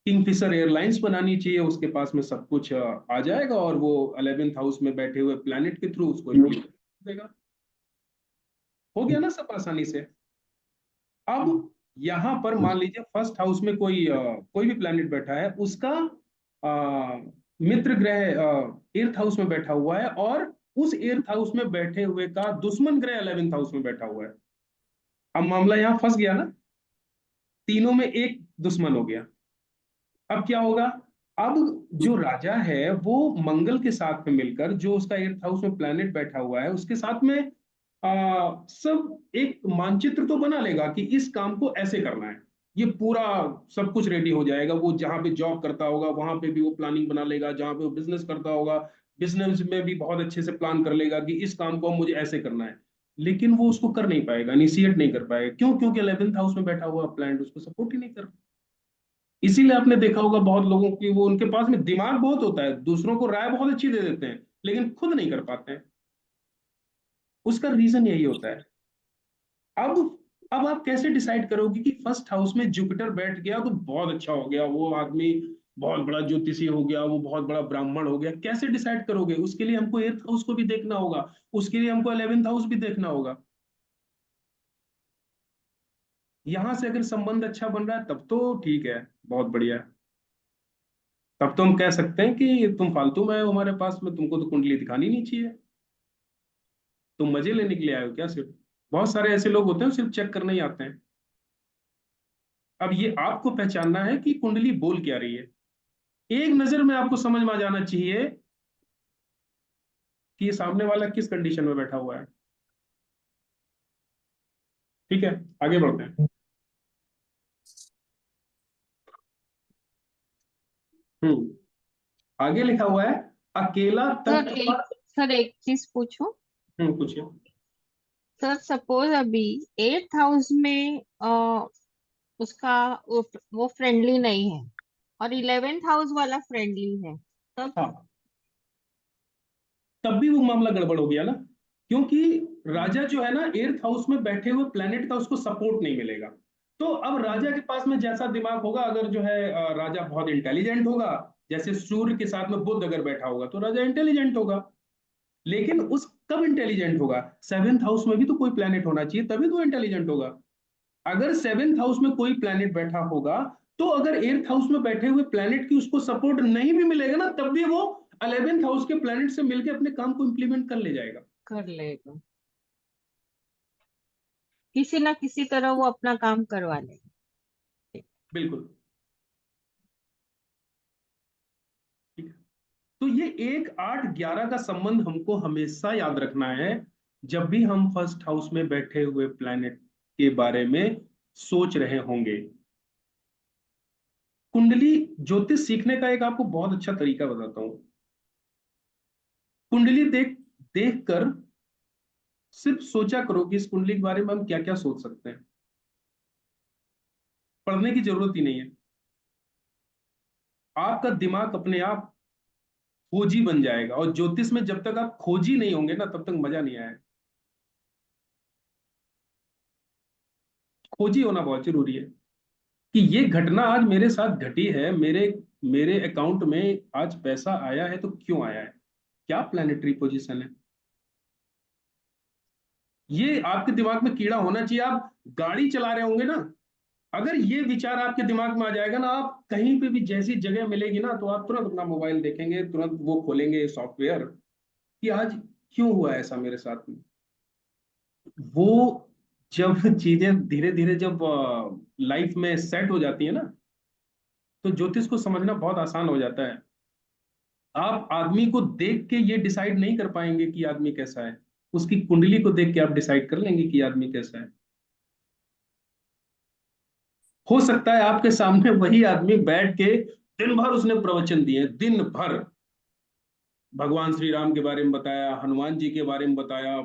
किंगफिशर एयरलाइंस बनानी चाहिए, उसके पास में सब कुछ आ जाएगा और वो 11th हाउस में बैठे हुए प्लैनेट के थ्रू उसको implement कर देगा। हो गया ना सब आसानी से। अब यहां पर मान लीजिए फर्स्ट हाउस में कोई भी प्लैनेट बैठा है, उसका मित्र ग्रह 8th हाउस में बैठा हुआ है, और उस 8th हाउस में बैठे हुए का दुश्मन ग्रह 11th हाउस में बैठा हुआ है। अब मामला यहां फंस गया ना, तीनों में एक दुश्मन हो गया। अब क्या होगा? अब जो राजा है वो मंगल के साथ में मिलकर, जो उसका 8th हाउस में प्लैनेट बैठा हुआ है उसके साथ में सब एक मानचित्र तो बना लेगा कि इस काम को ऐसे करना है। ये पूरा सब कुछ रेडी हो जाएगा। वो जहां पे जॉब करता होगा वहां पे भी वो प्लानिंग बना लेगा, जहां पे वो बिजनेस करता होगा बिजनेस में भी बहुत अच्छे से प्लान कर लेगा कि इस काम को अब मुझे ऐसे करना है। लेकिन वो उसको कर नहीं पाएगा, इनिशिएट नहीं कर पाएगा। क्यों? क्योंकि 11th हाउस में बैठा हुआ प्लैनेट उसको सपोर्ट ही नहीं कर। इसीलिए आपने देखा होगा बहुत लोगों की, वो उनके पास में दिमाग बहुत होता है, दूसरों को राय बहुत अच्छी दे देते हैं, लेकिन खुद नहीं कर पाते हैं। उसका रीजन यही होता है। अब अब आप कैसे डिसाइड करोगे कि फर्स्ट हाउस में जुपिटर बैठ गया तो बहुत अच्छा हो गया, वो आदमी बहुत बड़ा ज्योतिषी हो गया, वो बहुत बड़ा ब्राह्मण हो गया? कैसे डिसाइड करोगे? उसके लिए हमको 8th हाउस को भी देखना होगा, उसके लिए हमको 11th हाउस भी देखना होगा। यहां से अगर संबंध अच्छा बन रहा है तब तो ठीक है, बहुत बढ़िया है। तब तो हम कह सकते हैं कि तुम फालतू में आए हो हमारे पास में, तुमको तो कुंडली दिखानी नहीं चाहिए, तुम मजे लेने के लिए आए हो क्या सिर्फ? बहुत सारे ऐसे लोग होते हैं सिर्फ चेक करने ही आते हैं। अब ये आपको पहचानना है कि कुंडली बोल क्या रही है। एक नजर में आपको समझ में आ जाना चाहिए कि ये सामने वाला किस कंडीशन में बैठा हुआ है। ठीक है, आगे बढ़ते हैं। आगे लिखा हुआ है अकेला सर तख्त एक पर। सर एक चीज पूछूं। पूछिए। सर सपोज अभी 8th हाउस में उसका वो फ्रेंडली नहीं है और 11th हाउस वाला फ्रेंडली है, तब हाँ, तब भी वो मामला गड़बड़ हो गया ना, क्योंकि राजा जो है ना 8th हाउस में बैठे हुए प्लेनेट का उसको सपोर्ट नहीं मिलेगा। तो अब राजा के पास में जैसा दिमाग होगा, अगर जो है राजा बहुत इंटेलिजेंट होगा, जैसे सूर्य के साथ में बुध अगर बैठा होगा तो राजा इंटेलिजेंट होगा। लेकिन उस कब इंटेलिजेंट होगा? 7th हाउस में भी तो कोई प्लेनेट होना चाहिए, तभी तो इंटेलिजेंट होगा। अगर 7th हाउस में कोई प्लेनेट बैठा होगा, तो अगर 8th हाउस में बैठे हुए प्लेनेट की उसको सपोर्ट नहीं भी मिलेगा ना, तब भी वो 11th हाउस के प्लेनेट से मिलकर अपने काम को इंप्लीमेंट कर ले जाएगा। कर लेगा, किसी ना किसी तरह वो अपना काम करवा लेगा। बिल्कुल। ठीक है। तो ये 1 8 11 का संबंध हमको हमेशा याद रखना है जब भी हम फर्स्ट हाउस में बैठे हुए प्लेनेट के बारे में सोच रहे होंगे। कुंडली ज्योतिष सीखने का एक आपको बहुत अच्छा तरीका बताता हूं। कुंडली देख देख कर सिर्फ सोचा करो कि इस कुंडली के बारे में हम क्या क्या सोच सकते हैं। पढ़ने की जरूरत ही नहीं है। आपका दिमाग अपने आप खोजी बन जाएगा, और ज्योतिष में जब तक आप खोजी नहीं होंगे ना तब तक मजा नहीं आएगा। खोजी होना बहुत जरूरी है कि ये घटना आज मेरे साथ घटी है, मेरे मेरे अकाउंट में आज पैसा आया है तो क्यों आया है, क्या प्लानिटरी पोजीशन है। ये आपके दिमाग में कीड़ा होना चाहिए। आप गाड़ी चला रहे होंगे ना, अगर ये विचार आपके दिमाग में आ जाएगा ना, आप कहीं पे भी जैसी जगह मिलेगी ना तो आप तुरंत अपना मोबाइल देखेंगे, तुरंत वो खोलेंगे सॉफ्टवेयर कि आज क्यों हुआ ऐसा मेरे साथ में। वो जब चीजें धीरे धीरे जब लाइफ में सेट हो जाती है ना, तो ज्योतिष को समझना बहुत आसान हो जाता है। आप आदमी को देख के ये डिसाइड नहीं कर पाएंगे कि आदमी कैसा है, उसकी कुंडली को देख के आप डिसाइड कर लेंगे कि आदमी कैसा है। हो सकता है आपके सामने वही आदमी बैठ के दिन भर उसने प्रवचन दिए, दिन भर भगवान श्री राम के बारे में बताया, हनुमान जी के बारे में बताया,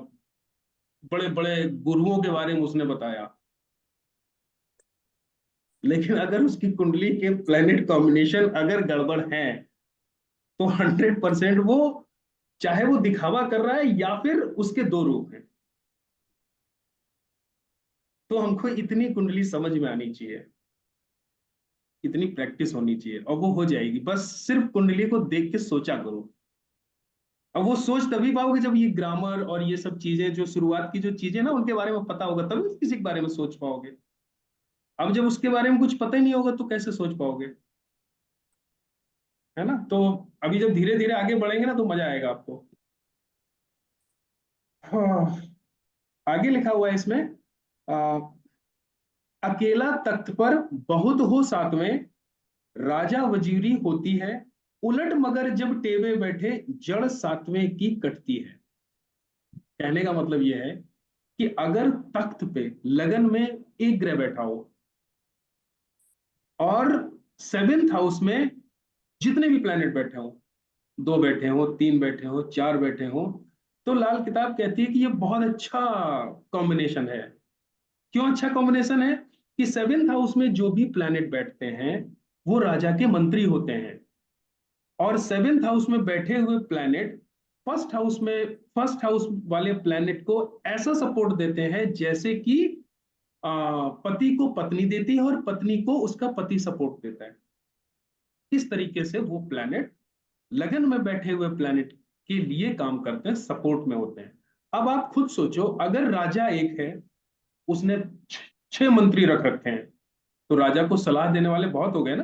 बड़े बड़े गुरुओं के बारे में उसने बताया, लेकिन अगर उसकी कुंडली के प्लेनेट कॉम्बिनेशन अगर गड़बड़ है तो 100% वो, चाहे वो दिखावा कर रहा है या फिर उसके दो रूप हैं। तो हमको इतनी कुंडली समझ में आनी चाहिए, इतनी प्रैक्टिस होनी चाहिए, और वो हो जाएगी। बस सिर्फ कुंडली को देख के सोचा करो। अब वो सोच तभी पाओगे जब ये ग्रामर और ये सब चीजें, जो शुरुआत की जो चीजें ना, उनके बारे में पता होगा, तभी किसी के बारे में सोच पाओगे। अब जब उसके बारे में कुछ पता ही नहीं होगा तो कैसे सोच पाओगे, है ना। तो अभी जब धीरे धीरे आगे बढ़ेंगे ना तो मजा आएगा आपको। हाँ, आगे लिखा हुआ है इसमें, आ, अकेला तख्त पर बहुत हो साथ में, राजा वजीरी होती है, उलट मगर जब टेबे बैठे जड़ सातवें की कटती है। कहने का मतलब यह है कि अगर तख्त पे लगन में एक ग्रह बैठा हो और 7th हाउस में जितने भी प्लैनेट बैठे हो, 2 बैठे हो, 3 बैठे हो, 4 बैठे हो, तो लाल किताब कहती है कि ये बहुत अच्छा कॉम्बिनेशन है। क्यों अच्छा कॉम्बिनेशन है? कि 7th हाउस में जो भी प्लैनेट बैठते हैं वो राजा के मंत्री होते हैं, और 7th हाउस में बैठे हुए प्लैनेट फर्स्ट हाउस वाले प्लैनेट को ऐसा सपोर्ट देते हैं जैसे कि पति को पत्नी देती है और पत्नी को उसका पति सपोर्ट देता है। इस तरीके से वो प्लैनेट लगन में बैठे हुए प्लैनेट के लिए काम करते हैं, सपोर्ट में होते हैं। अब आप खुद सोचो, अगर राजा एक है, उसने 6 मंत्री रख रखे हैं, तो राजा को सलाह देने वाले बहुत हो गए ना।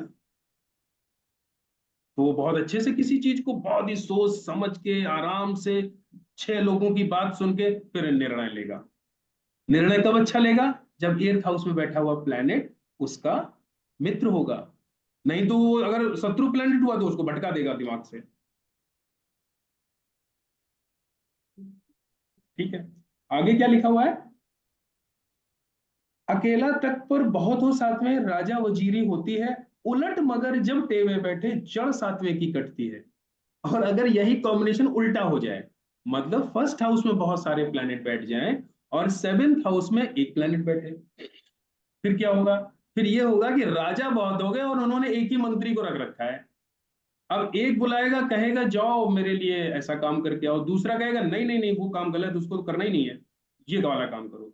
तो वो बहुत अच्छे से किसी चीज को बहुत ही सोच समझ के आराम से 6 लोगों की बात सुन के फिर निर्णय लेगा। निर्णय कब अच्छा लेगा? जब 8th हाउस में बैठा हुआ प्लैनेट उसका मित्र होगा। नहीं तो वो अगर शत्रु प्लैनेट हुआ तो उसको भटका देगा दिमाग से। ठीक है, आगे क्या लिखा हुआ है? अकेला तख्त पर बहुत हो साथ में, राजा वजीरी होती है, उलट मगर जब टेवे बैठे जड़ सातवें की कटती है। और अगर यही कॉम्बिनेशन उल्टा हो जाए, मतलब फर्स्ट हाउस में बहुत सारे प्लैनेट बैठ जाएं और 7th हाउस में एक प्लैनेट बैठे, फिर क्या होगा? फिर ये होगा कि राजा बहुत हो गए और उन्होंने एक ही मंत्री को रख रखा है। अब एक बुलाएगा, कहेगा जाओ मेरे लिए ऐसा काम करके आओ, दूसरा कहेगा नहीं नहीं नहीं वो काम गलत, उसको तो करना ही नहीं है, ये वाला काम करो।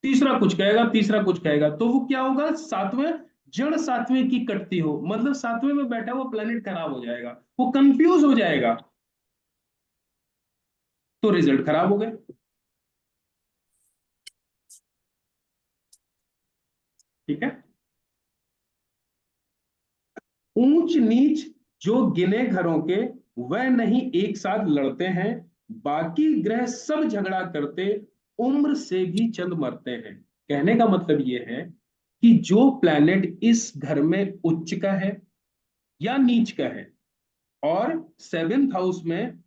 तीसरा कुछ कहेगा, तीसरा कुछ कहेगा, तो वो क्या होगा? सातवें, जड़ सातवें की कटती हो, मतलब सातवें में बैठा हुआ प्लेनेट खराब हो जाएगा, वो कंफ्यूज हो जाएगा, तो रिजल्ट खराब हो गए। ठीक है, ऊंच नीच जो गिने घरों के वह नहीं एक साथ लड़ते हैं, बाकी ग्रह सब झगड़ा करते उम्र से भी चंद मरते हैं। कहने का मतलब यह है कि जो प्लैनेट इस घर में उच्च का है या नीच का है, और 7th हाउस में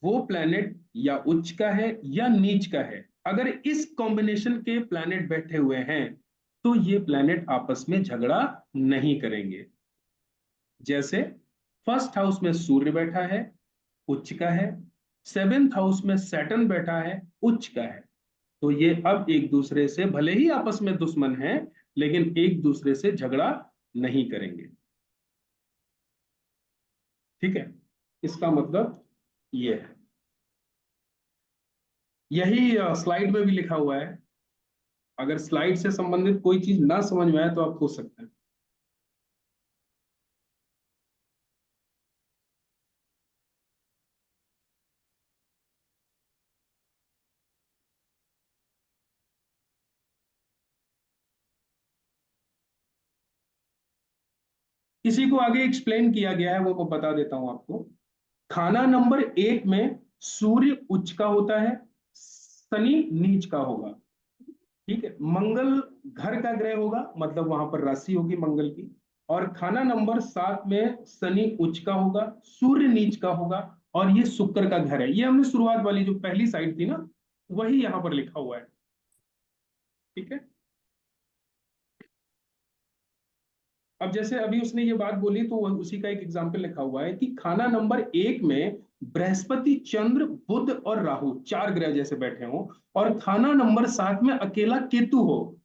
वो प्लैनेट या उच्च का है या नीच का है, अगर इस कॉम्बिनेशन के प्लैनेट बैठे हुए हैं तो ये प्लैनेट आपस में झगड़ा नहीं करेंगे। जैसे फर्स्ट हाउस में सूर्य बैठा है, उच्च का है, 7th हाउस में सैटर्न बैठा है, उच्च का है, तो ये अब एक दूसरे से भले ही आपस में दुश्मन हैं लेकिन एक दूसरे से झगड़ा नहीं करेंगे। ठीक है, इसका मतलब ये है। यही स्लाइड में भी लिखा हुआ है। अगर स्लाइड से संबंधित कोई चीज ना समझ में आए तो आप पूछ सकते हैं। किसी को आगे एक्सप्लेन किया गया है, वो मैं बता देता हूं आपको। खाना नंबर 1 में सूर्य उच्च का होता है, शनि नीच का होगा। ठीक है, मंगल घर का ग्रह होगा, मतलब वहां पर राशि होगी मंगल की, और खाना नंबर 7 में शनि उच्च का होगा, सूर्य नीच का होगा, और ये शुक्र का घर है। ये हमने शुरुआत वाली जो पहली साइड थी ना, वही यहां पर लिखा हुआ है। ठीक है। अब जैसे अभी उसने ये बात बोली तो उसी का एक एग्जाम्पल लिखा हुआ है कि खाना नंबर 1 में बृहस्पति, चंद्र, बुध और राहु 4 ग्रह जैसे बैठे हों, और खाना नंबर 7 में अकेला केतु हो,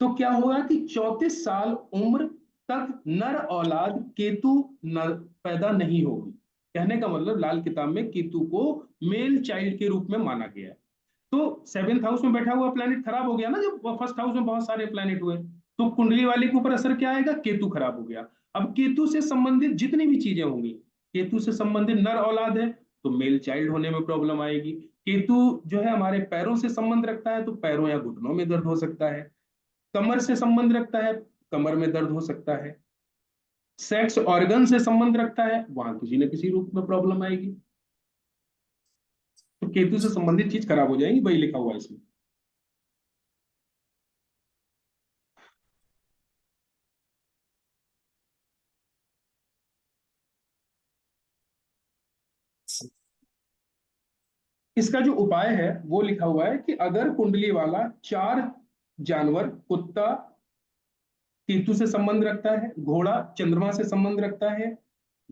तो क्या होगा कि 34 साल उम्र तक नर औलाद केतु पैदा नहीं होगी। कहने का मतलब लाल किताब में केतु को मेल चाइल्ड के रूप में माना गया है। तो 7th हाउस में बैठा हुआ प्लैनेट खराब हो गया ना, जब फर्स्ट हाउस में बहुत सारे प्लैनेट हुए, तो कुंडली वाले के ऊपर असर क्या आएगा, केतु खराब हो गया। अब केतु से संबंधित जितनी भी चीजें होंगी, केतु से संबंधित नर औलाद है तो मेल चाइल्ड होने में प्रॉब्लम आएगी। केतु जो है हमारे पैरों से संबंध रखता है, तो पैरों या घुटनों में दर्द हो सकता है। कमर से संबंध रखता है, कमर में दर्द हो सकता है। सेक्स ऑर्गन से संबंध रखता है, वहां किसी न किसी रूप में प्रॉब्लम आएगी। तो केतु से संबंधित चीज खराब हो जाएगी, वही लिखा हुआ है इसमें। इसका जो उपाय है वो लिखा हुआ है कि अगर कुंडली वाला 4 जानवर, कुत्ता केतु से संबंध रखता है, घोड़ा चंद्रमा से संबंध रखता है,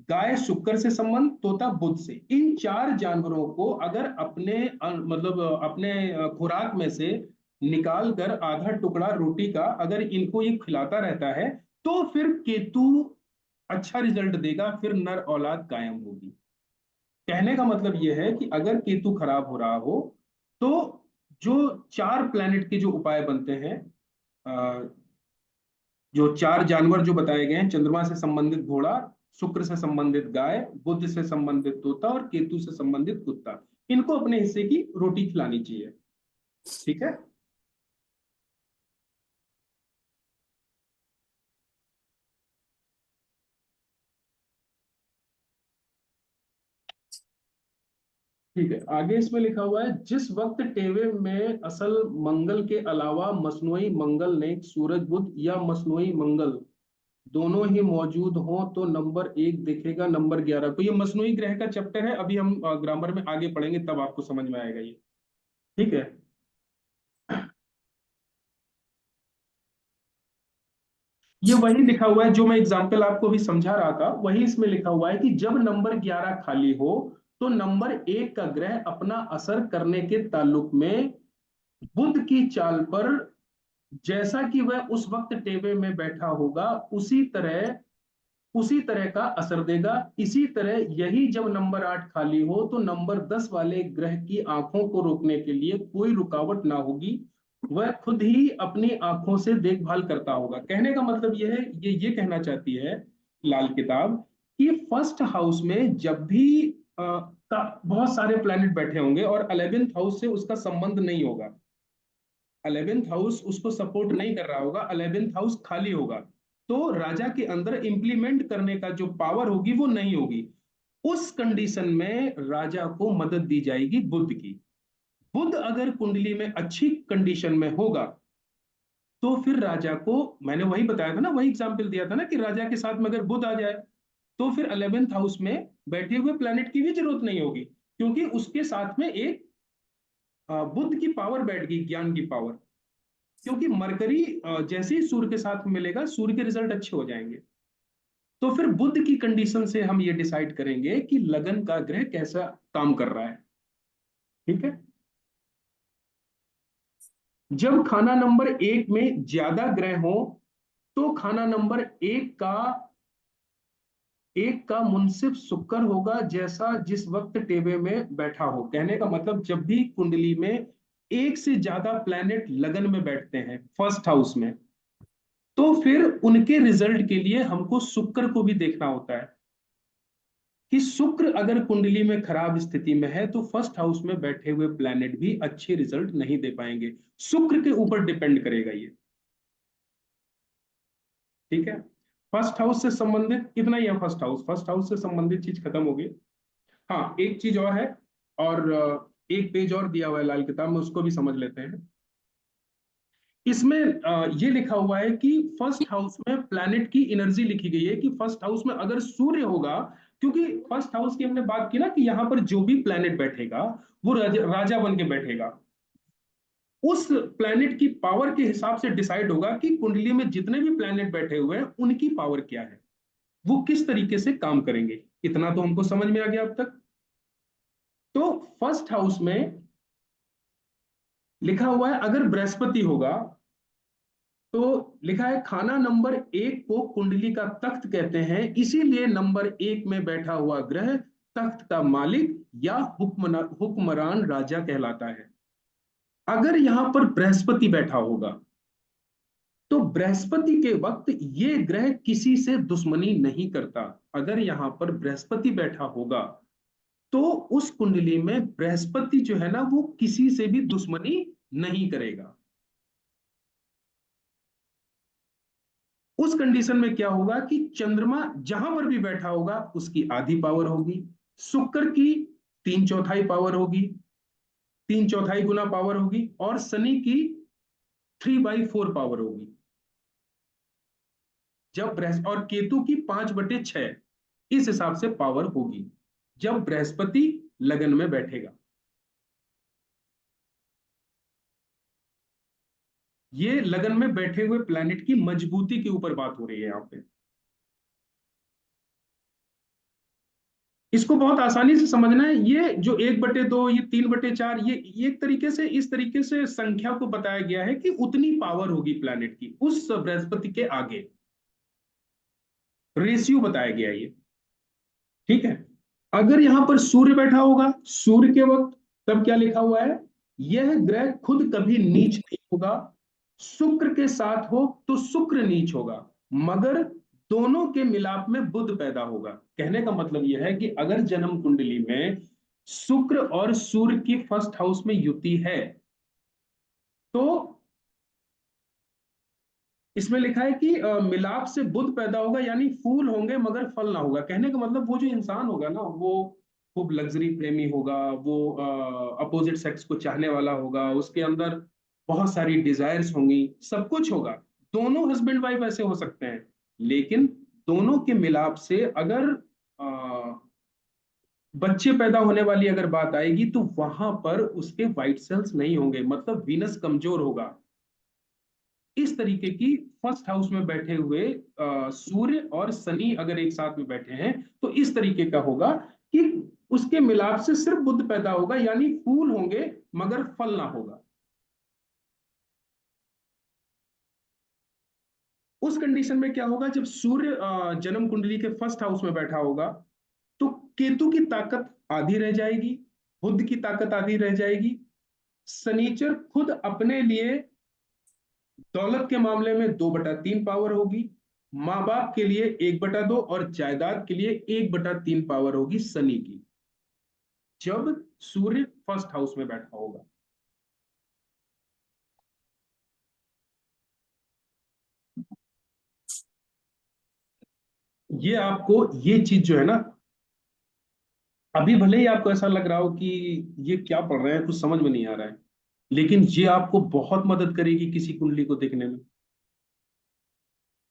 गाय शुक्र से संबंध, तोता बुध से, इन 4 जानवरों को अगर अपने मतलब अपने खुराक में से निकाल कर आधा टुकड़ा रोटी का अगर इनको ये खिलाता रहता है, तो फिर केतु अच्छा रिजल्ट देगा, फिर नर औलाद कायम होगी। कहने का मतलब यह है कि अगर केतु खराब हो रहा हो तो जो 4 प्लैनेट के जो उपाय बनते हैं, जो 4 जानवर जो बताए गए हैं, चंद्रमा से संबंधित घोड़ा, शुक्र से संबंधित गाय, बुध से संबंधित तोता और केतु से संबंधित कुत्ता, इनको अपने हिस्से की रोटी खिलानी चाहिए। ठीक है। ठीक है, आगे इसमें लिखा हुआ है जिस वक्त टेवे में असल मंगल के अलावा मसनूई मंगल ने सूरज बुध या मसनूई मंगल दोनों ही मौजूद हो तो नंबर 1 दिखेगा, नंबर 11 को। ये मसनूई ग्रह का चैप्टर है, अभी हम ग्रामर में आगे पढ़ेंगे तब आपको समझ में आएगा ये। ठीक है। ये वही लिखा हुआ है जो मैं एग्जाम्पल आपको भी समझा रहा था, वही इसमें लिखा हुआ है कि जब नंबर 11 खाली हो तो नंबर 1 का ग्रह अपना असर करने के ताल्लुक में बुध की चाल पर जैसा कि वह उस वक्त टेबे में बैठा होगा उसी तरह का असर देगा। इसी तरह यही जब नंबर 8 खाली हो तो नंबर 10 वाले ग्रह की आंखों को रोकने के लिए कोई रुकावट ना होगी, वह खुद ही अपनी आंखों से देखभाल करता होगा। कहने का मतलब यह है, ये कहना चाहती है लाल किताब कि फर्स्ट हाउस में जब भी बहुत सारे प्लैनेट बैठे होंगे और 11th हाउस से उसका संबंध नहीं होगा, 11th हाउस उसको सपोर्ट नहीं कर रहा होगा, 11th हाउस खाली होगा, तो राजा के अंदर इंप्लीमेंट करने का जो पावर होगी वो नहीं होगी। उस कंडीशन में राजा को मदद दी जाएगी बुध की। बुध अगर कुंडली में अच्छी कंडीशन में होगा तो फिर राजा को, मैंने वही बताया था ना, वही एग्जाम्पल दिया था ना कि राजा के साथ में अगर बुध आ जाए तो फिर 11th हाउस में बैठे हुए प्लैनेट की भी जरूरत नहीं होगी, क्योंकि उसके साथ में एक बुध की पावर बैठ गई, ज्ञान की पावर। क्योंकि मरकरी जैसे ही सूर्य के साथ मिलेगा, सूर्य के रिजल्ट अच्छे हो जाएंगे। तो फिर बुध की कंडीशन से हम ये डिसाइड करेंगे कि लगन का ग्रह कैसा काम कर रहा है। ठीक है। जब खाना नंबर 1 में ज्यादा ग्रह हो तो खाना नंबर 1 का मुंसिफ शुक्र होगा, जैसा जिस वक्त टेबे में बैठा हो। कहने का मतलब जब भी कुंडली में एक से ज्यादा प्लैनेट लगन में बैठते हैं फर्स्ट हाउस में, तो फिर उनके रिजल्ट के लिए हमको शुक्र को भी देखना होता है कि शुक्र अगर कुंडली में खराब स्थिति में है तो फर्स्ट हाउस में बैठे हुए प्लैनेट भी अच्छे रिजल्ट नहीं दे पाएंगे। शुक्र के ऊपर डिपेंड करेगा ये। ठीक है। फर्स्ट हाउस से संबंधित इतना ही है। फर्स्ट हाउस से संबंधित चीज खत्म होगी। हाँ, एक चीज और है, और एक पेज और दिया हुआ है लाल किताब में, उसको भी समझ लेते हैं। इसमें ये लिखा हुआ है कि फर्स्ट हाउस में प्लैनेट की एनर्जी लिखी गई है कि फर्स्ट हाउस में अगर सूर्य होगा, क्योंकि फर्स्ट हाउस की हमने बात की ना कि यहां पर जो भी प्लैनेट बैठेगा वो राजा बन के बैठेगा। उस प्लैनेट की पावर के हिसाब से डिसाइड होगा कि कुंडली में जितने भी प्लैनेट बैठे हुए हैं उनकी पावर क्या है, वो किस तरीके से काम करेंगे। इतना तो हमको समझ में आ गया अब तक। तो फर्स्ट हाउस में लिखा हुआ है अगर बृहस्पति होगा तो लिखा है खाना नंबर 1 को कुंडली का तख्त कहते हैं, इसीलिए नंबर 1 में बैठा हुआ ग्रह तख्त का मालिक या हुक्मरान राजा कहलाता है। अगर यहां पर बृहस्पति बैठा होगा तो बृहस्पति के वक्त ये ग्रह किसी से दुश्मनी नहीं करता। अगर यहां पर बृहस्पति बैठा होगा तो उस कुंडली में बृहस्पति जो है ना वो किसी से भी दुश्मनी नहीं करेगा। उस कंडीशन में क्या होगा कि चंद्रमा जहां पर भी बैठा होगा उसकी आधी पावर होगी, शुक्र की 3/4 पावर होगी, 3/4 गुना पावर होगी, और शनि की 3/4 पावर होगी। जब बृहस्पति और केतु की 5/6 इस हिसाब से पावर होगी जब बृहस्पति लगन में बैठेगा। ये लगन में बैठे हुए प्लैनेट की मजबूती के ऊपर बात हो रही है यहां पे। इसको बहुत आसानी से समझना है। ये जो 1/2, ये 3/4, ये एक तरीके से इस तरीके से संख्या को बताया गया है कि उतनी पावर होगी प्लैनेट की उस बृहस्पति के आगे, रेशियो बताया गया ये। ठीक है। अगर यहां पर सूर्य बैठा होगा सूर्य के वक्त, तब क्या लिखा हुआ है, यह ग्रह खुद कभी नीच नहीं होगा, शुक्र के साथ हो तो शुक्र नीच होगा, मगर दोनों के मिलाप में बुध पैदा होगा। कहने का मतलब यह है कि अगर जन्म कुंडली में शुक्र और सूर्य की फर्स्ट हाउस में युति है तो इसमें लिखा है कि मिलाप से बुध पैदा होगा, यानी फूल होंगे मगर फल ना होगा। कहने का मतलब वो जो इंसान होगा ना वो खूब लग्जरी प्रेमी होगा, वो अपोजिट सेक्स को चाहने वाला होगा, उसके अंदर बहुत सारी डिजायर्स होंगी, सब कुछ होगा। दोनों हस्बैंड वाइफ ऐसे हो सकते हैं, लेकिन दोनों के मिलाप से अगर बच्चे पैदा होने वाली अगर बात आएगी तो वहां पर उसके व्हाइट सेल्स नहीं होंगे, मतलब वीनस कमजोर होगा। इस तरीके की फर्स्ट हाउस में बैठे हुए सूर्य और शनि अगर एक साथ में बैठे हैं तो इस तरीके का होगा कि उसके मिलाप से सिर्फ बुध पैदा होगा, यानी फूल होंगे मगर फल ना होगा। उस कंडीशन में क्या होगा, जब सूर्य जन्म कुंडली के फर्स्ट हाउस में बैठा होगा तो केतु की ताकत आधी रह जाएगी, बुध की ताकत आधी रह जाएगी, शनिचर खुद अपने लिए दौलत के मामले में 2/3 पावर होगी, माँ बाप के लिए 1/2 और जायदाद के लिए 1/3 पावर होगी शनि की, जब सूर्य फर्स्ट हाउस में बैठा होगा। ये आपको ये चीज जो है ना, अभी भले ही आपको ऐसा लग रहा हो कि ये क्या पढ़ रहे हैं कुछ समझ में नहीं आ रहा है, लेकिन ये आपको बहुत मदद करेगी किसी कुंडली को देखने में।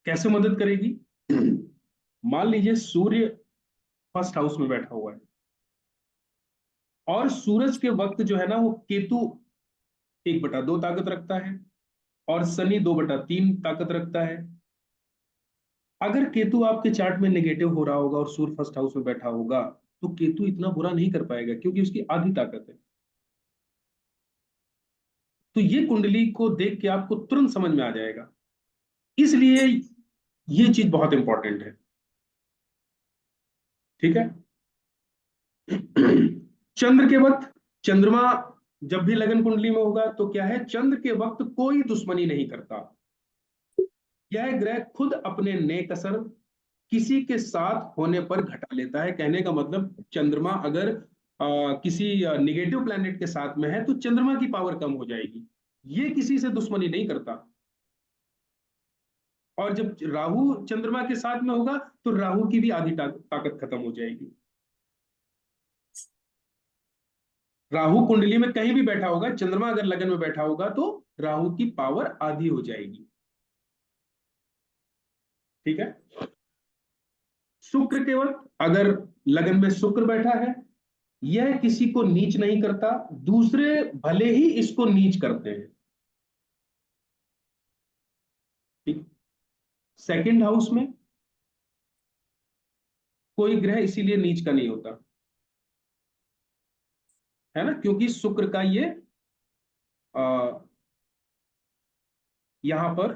कैसे मदद करेगी? मान लीजिए सूर्य फर्स्ट हाउस में बैठा हुआ है और सूरज के वक्त जो है ना वो केतु 1/2 ताकत रखता है और शनि 2/3 ताकत रखता है। अगर केतु आपके चार्ट में नेगेटिव हो रहा होगा और सूर्य फर्स्ट हाउस में बैठा होगा तो केतु इतना बुरा नहीं कर पाएगा क्योंकि उसकी आधी ताकत है। तो ये कुंडली को देख के आपको तुरंत समझ में आ जाएगा, इसलिए ये चीज बहुत इंपॉर्टेंट है। ठीक है। चंद्र के वक्त, चंद्रमा जब भी लगन कुंडली में होगा तो क्या है, चंद्र के वक्त कोई दुश्मनी नहीं करता। यह ग्रह खुद अपने नेक असर किसी के साथ होने पर घटा लेता है। कहने का मतलब चंद्रमा अगर किसी निगेटिव प्लैनेट के साथ में है तो चंद्रमा की पावर कम हो जाएगी। ये किसी से दुश्मनी नहीं करता। और जब राहु चंद्रमा के साथ में होगा तो राहु की भी आधी ताकत खत्म हो जाएगी। राहु कुंडली में कहीं भी बैठा होगा, चंद्रमा अगर लगन में बैठा होगा तो राहु की पावर आधी हो जाएगी। ठीक है। शुक्र के वक्त अगर लगन में शुक्र बैठा है, यह किसी को नीच नहीं करता, दूसरे भले ही इसको नीच करते हैं। ठीक। सेकंड हाउस में कोई ग्रह इसीलिए नीच का नहीं होता है ना, क्योंकि शुक्र का ये यहां पर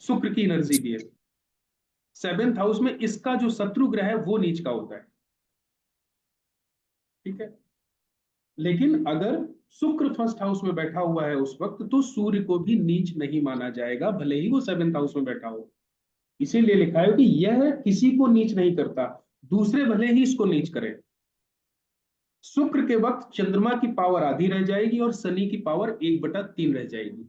शुक्र की एनर्जी भी है। सेवेंथ हाउस में इसका जो शत्रु ग्रह है वो नीच का होता है। ठीक है। लेकिन अगर शुक्र फर्स्ट हाउस में बैठा हुआ है उस वक्त, तो सूर्य को भी नीच नहीं माना जाएगा, भले ही वो सेवेंथ हाउस में बैठा हो। इसीलिए लिखा है कि यह किसी को नीच नहीं करता, दूसरे भले ही इसको नीच करें। शुक्र के वक्त चंद्रमा की पावर आधी रह जाएगी और शनि की पावर 1/3 रह जाएगी।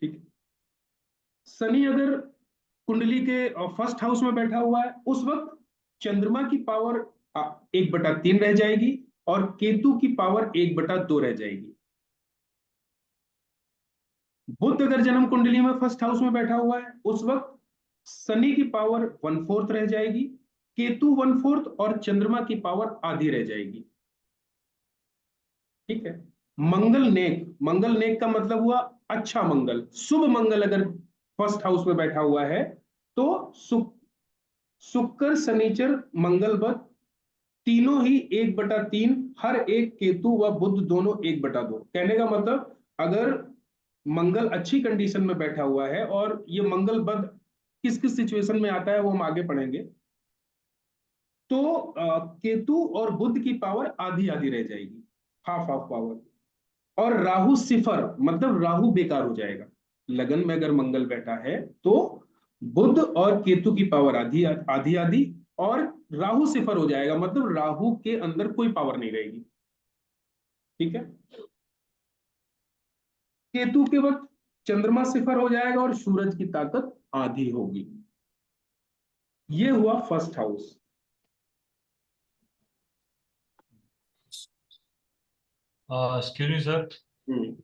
ठीक है। शनि अगर कुंडली के फर्स्ट हाउस में बैठा हुआ है, उस वक्त चंद्रमा की पावर 1/3 रह जाएगी और केतु की पावर 1/2 रह जाएगी। बुध अगर जन्म कुंडली में फर्स्ट हाउस में बैठा हुआ है, उस वक्त शनि की पावर 1/4 रह जाएगी, केतु 1/4 और चंद्रमा की पावर आधी रह जाएगी। ठीक है। मंगल नेक का मतलब हुआ अच्छा मंगल, शुभ मंगल अगर फर्स्ट हाउस में बैठा हुआ है तो शुक्र शनिचर मंगल बुध तीनों ही 1/3, हर एक केतु व बुध दोनों 1/2। कहने का मतलब अगर मंगल अच्छी कंडीशन में बैठा हुआ है, और ये मंगल बुध किस किस सिचुएशन में आता है वो हम आगे पढ़ेंगे, तो केतु और बुध की पावर आधी आधी रह जाएगी, हाफ हाफ पावर। और राहु सिफर मतलब राहु बेकार हो जाएगा। लगन में अगर मंगल बैठा है तो बुध और केतु की पावर आधी आधी आधी, और राहु सिफर हो जाएगा, मतलब राहु के अंदर कोई पावर नहीं रहेगी। ठीक है। केतु के वक्त चंद्रमा सिफर हो जाएगा और सूरज की ताकत आधी होगी। ये हुआ first house. Excuse me sir. Hmm.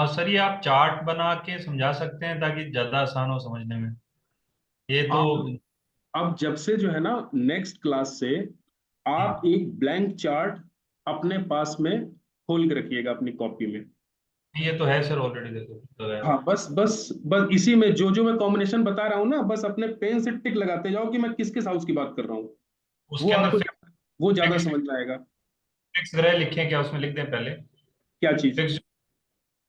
Sir ये आप चार्ट बना के समझा सकते हैं ताकि ज्यादा आसान हो समझने में। ये तो अब जब से जो है ना, नेक्स्ट क्लास से आप एक ब्लैंक चार्ट अपने पास में खोल के रखिएगा अपनी कॉपी में। ये तो है सर, ऑलरेडी देखो तो है। हाँ, बस बस बस इसी में जो जो मैं कॉम्बिनेशन बता रहा हूँ ना, बस अपने पेन से टिक लगाते जाओ कि मैं किस किस हाउस की बात कर रहा हूँ। वो उसके आपको अंदर वो ज्यादा फिक्स समझ में आएगा। फिक्स ग्रह लिखे हैं क्या उसमें, लिख दें पहले। क्या चीज? फिक्स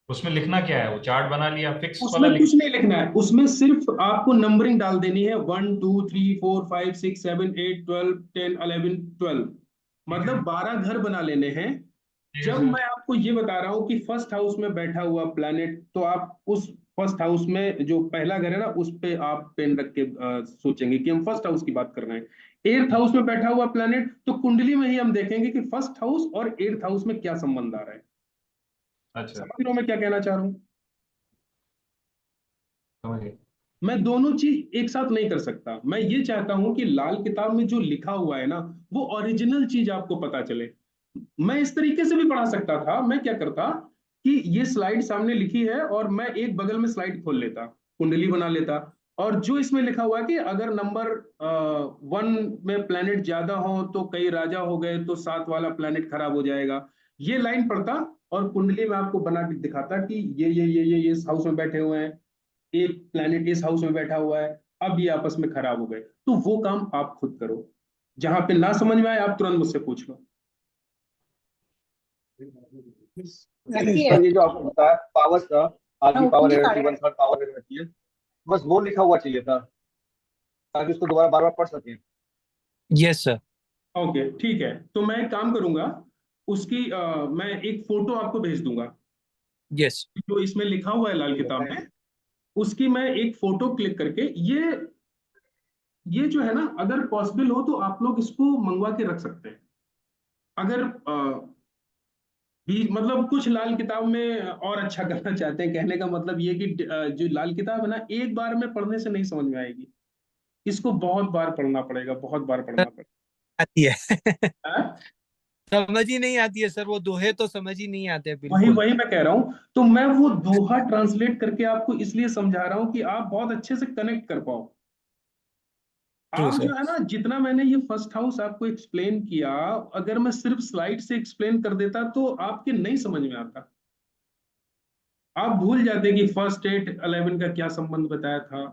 उसमें लिखना क्या है, वो चार्ट बना लिया फिक्स वाला उसमें लिख। कुछ नहीं लिखना है, उसमें सिर्फ आपको नंबरिंग डाल देनी है, 1 2 3 4 5 6 7 8 12 10 11 12, मतलब 12 घर बना लेने हैं। ठीक है जब सर। मैं आपको ये बता रहा हूं कि फर्स्ट हाउस में बैठा हुआ प्लैनेट, तो आप उस फर्स्ट हाउस में जो पहला घर है ना, उस पे आप पेन रख के सोचेंगे कि हम फर्स्ट हाउस की बात कर रहे हैं। एट्थ हाउस में बैठा हुआ प्लैनेट, तो कुंडली में ही हम देखेंगे कि फर्स्ट हाउस और एट्थ हाउस में क्या संबंध आ रहा है। अच्छा समझ रहे हो मैं क्या कहना चाह रहा हूँ? समझ गए। मैं दोनों चीज एक साथ नहीं कर सकता। मैं ये चाहता हूं कि लाल किताब में जो लिखा हुआ है ना, वो ओरिजिनल चीज आपको पता चले। मैं इस तरीके से भी पढ़ा सकता था। मैं क्या करता कि ये स्लाइड सामने लिखी है और मैं एक बगल में स्लाइड खोल लेता, कुंडली बना लेता, और जो इसमें लिखा हुआ है कि अगर नंबर 1 में प्लेनेट ज्यादा हो तो कई राजा हो गए, तो 7 वाला प्लेनेट खराब हो जाएगा, ये लाइन पढ़ता और कुंडली में आपको बना के दिखाता कि ये इस हाउस में बैठे हुए हैं, एक प्लेनेट इस हाउस में बैठा हुआ है, अब ये आपस में खराब हो गए। तो वो काम आप खुद करो। जहां पे ना समझ में आए आप तुरंत मुझसे पूछ लो। देखिए सर ये जो आपने बताया पावर का, आधी पावर उंगली रहती काढ़े है, 1/3 पावर रहती है, बस वो लिखा हुआ चाहिए था ताकि उसको दोबारा बार बार पढ़ सके। Yes sir. ओके, ठीक है, तो मैं एक काम करूंगा, उसकी मैं एक फोटो आपको भेज दूंगा, यस। जो इसमें लिखा हुआ है लाल किताब में, उसकी मैं एक फोटो क्लिक करके, ये जो है ना, अगर पॉसिबल हो तो आप लोग इसको मंगवा के रख सकते हैं। अगर भी मतलब कुछ लाल किताब में और अच्छा करना चाहते हैं, कहने का मतलब ये कि जो लाल किताब है ना, एक बार में पढ़ने से नहीं समझ में आएगी, इसको बहुत बार पढ़ना पड़ेगा, बहुत बार पढ़ना पड़ेगा। आती है हाँ? समझ ही नहीं आती है सर, वो दोहे तो समझ ही नहीं आते वही बिल्कुल। वही मैं कह रहा हूं, तो मैं वो दोहा ट्रांसलेट करके आपको इसलिए समझा रहा हूं कि आप बहुत अच्छे से कनेक्ट कर पाओ। ट्रू आप सर। जो है ना, जितना मैंने ये फर्स्ट हाउस आपको एक्सप्लेन किया, अगर मैं सिर्फ स्लाइड से एक्सप्लेन कर देता तो आपके नहीं समझ में आता। आप भूल जाते कि फर्स्ट 8 11 का क्या संबंध बताया था।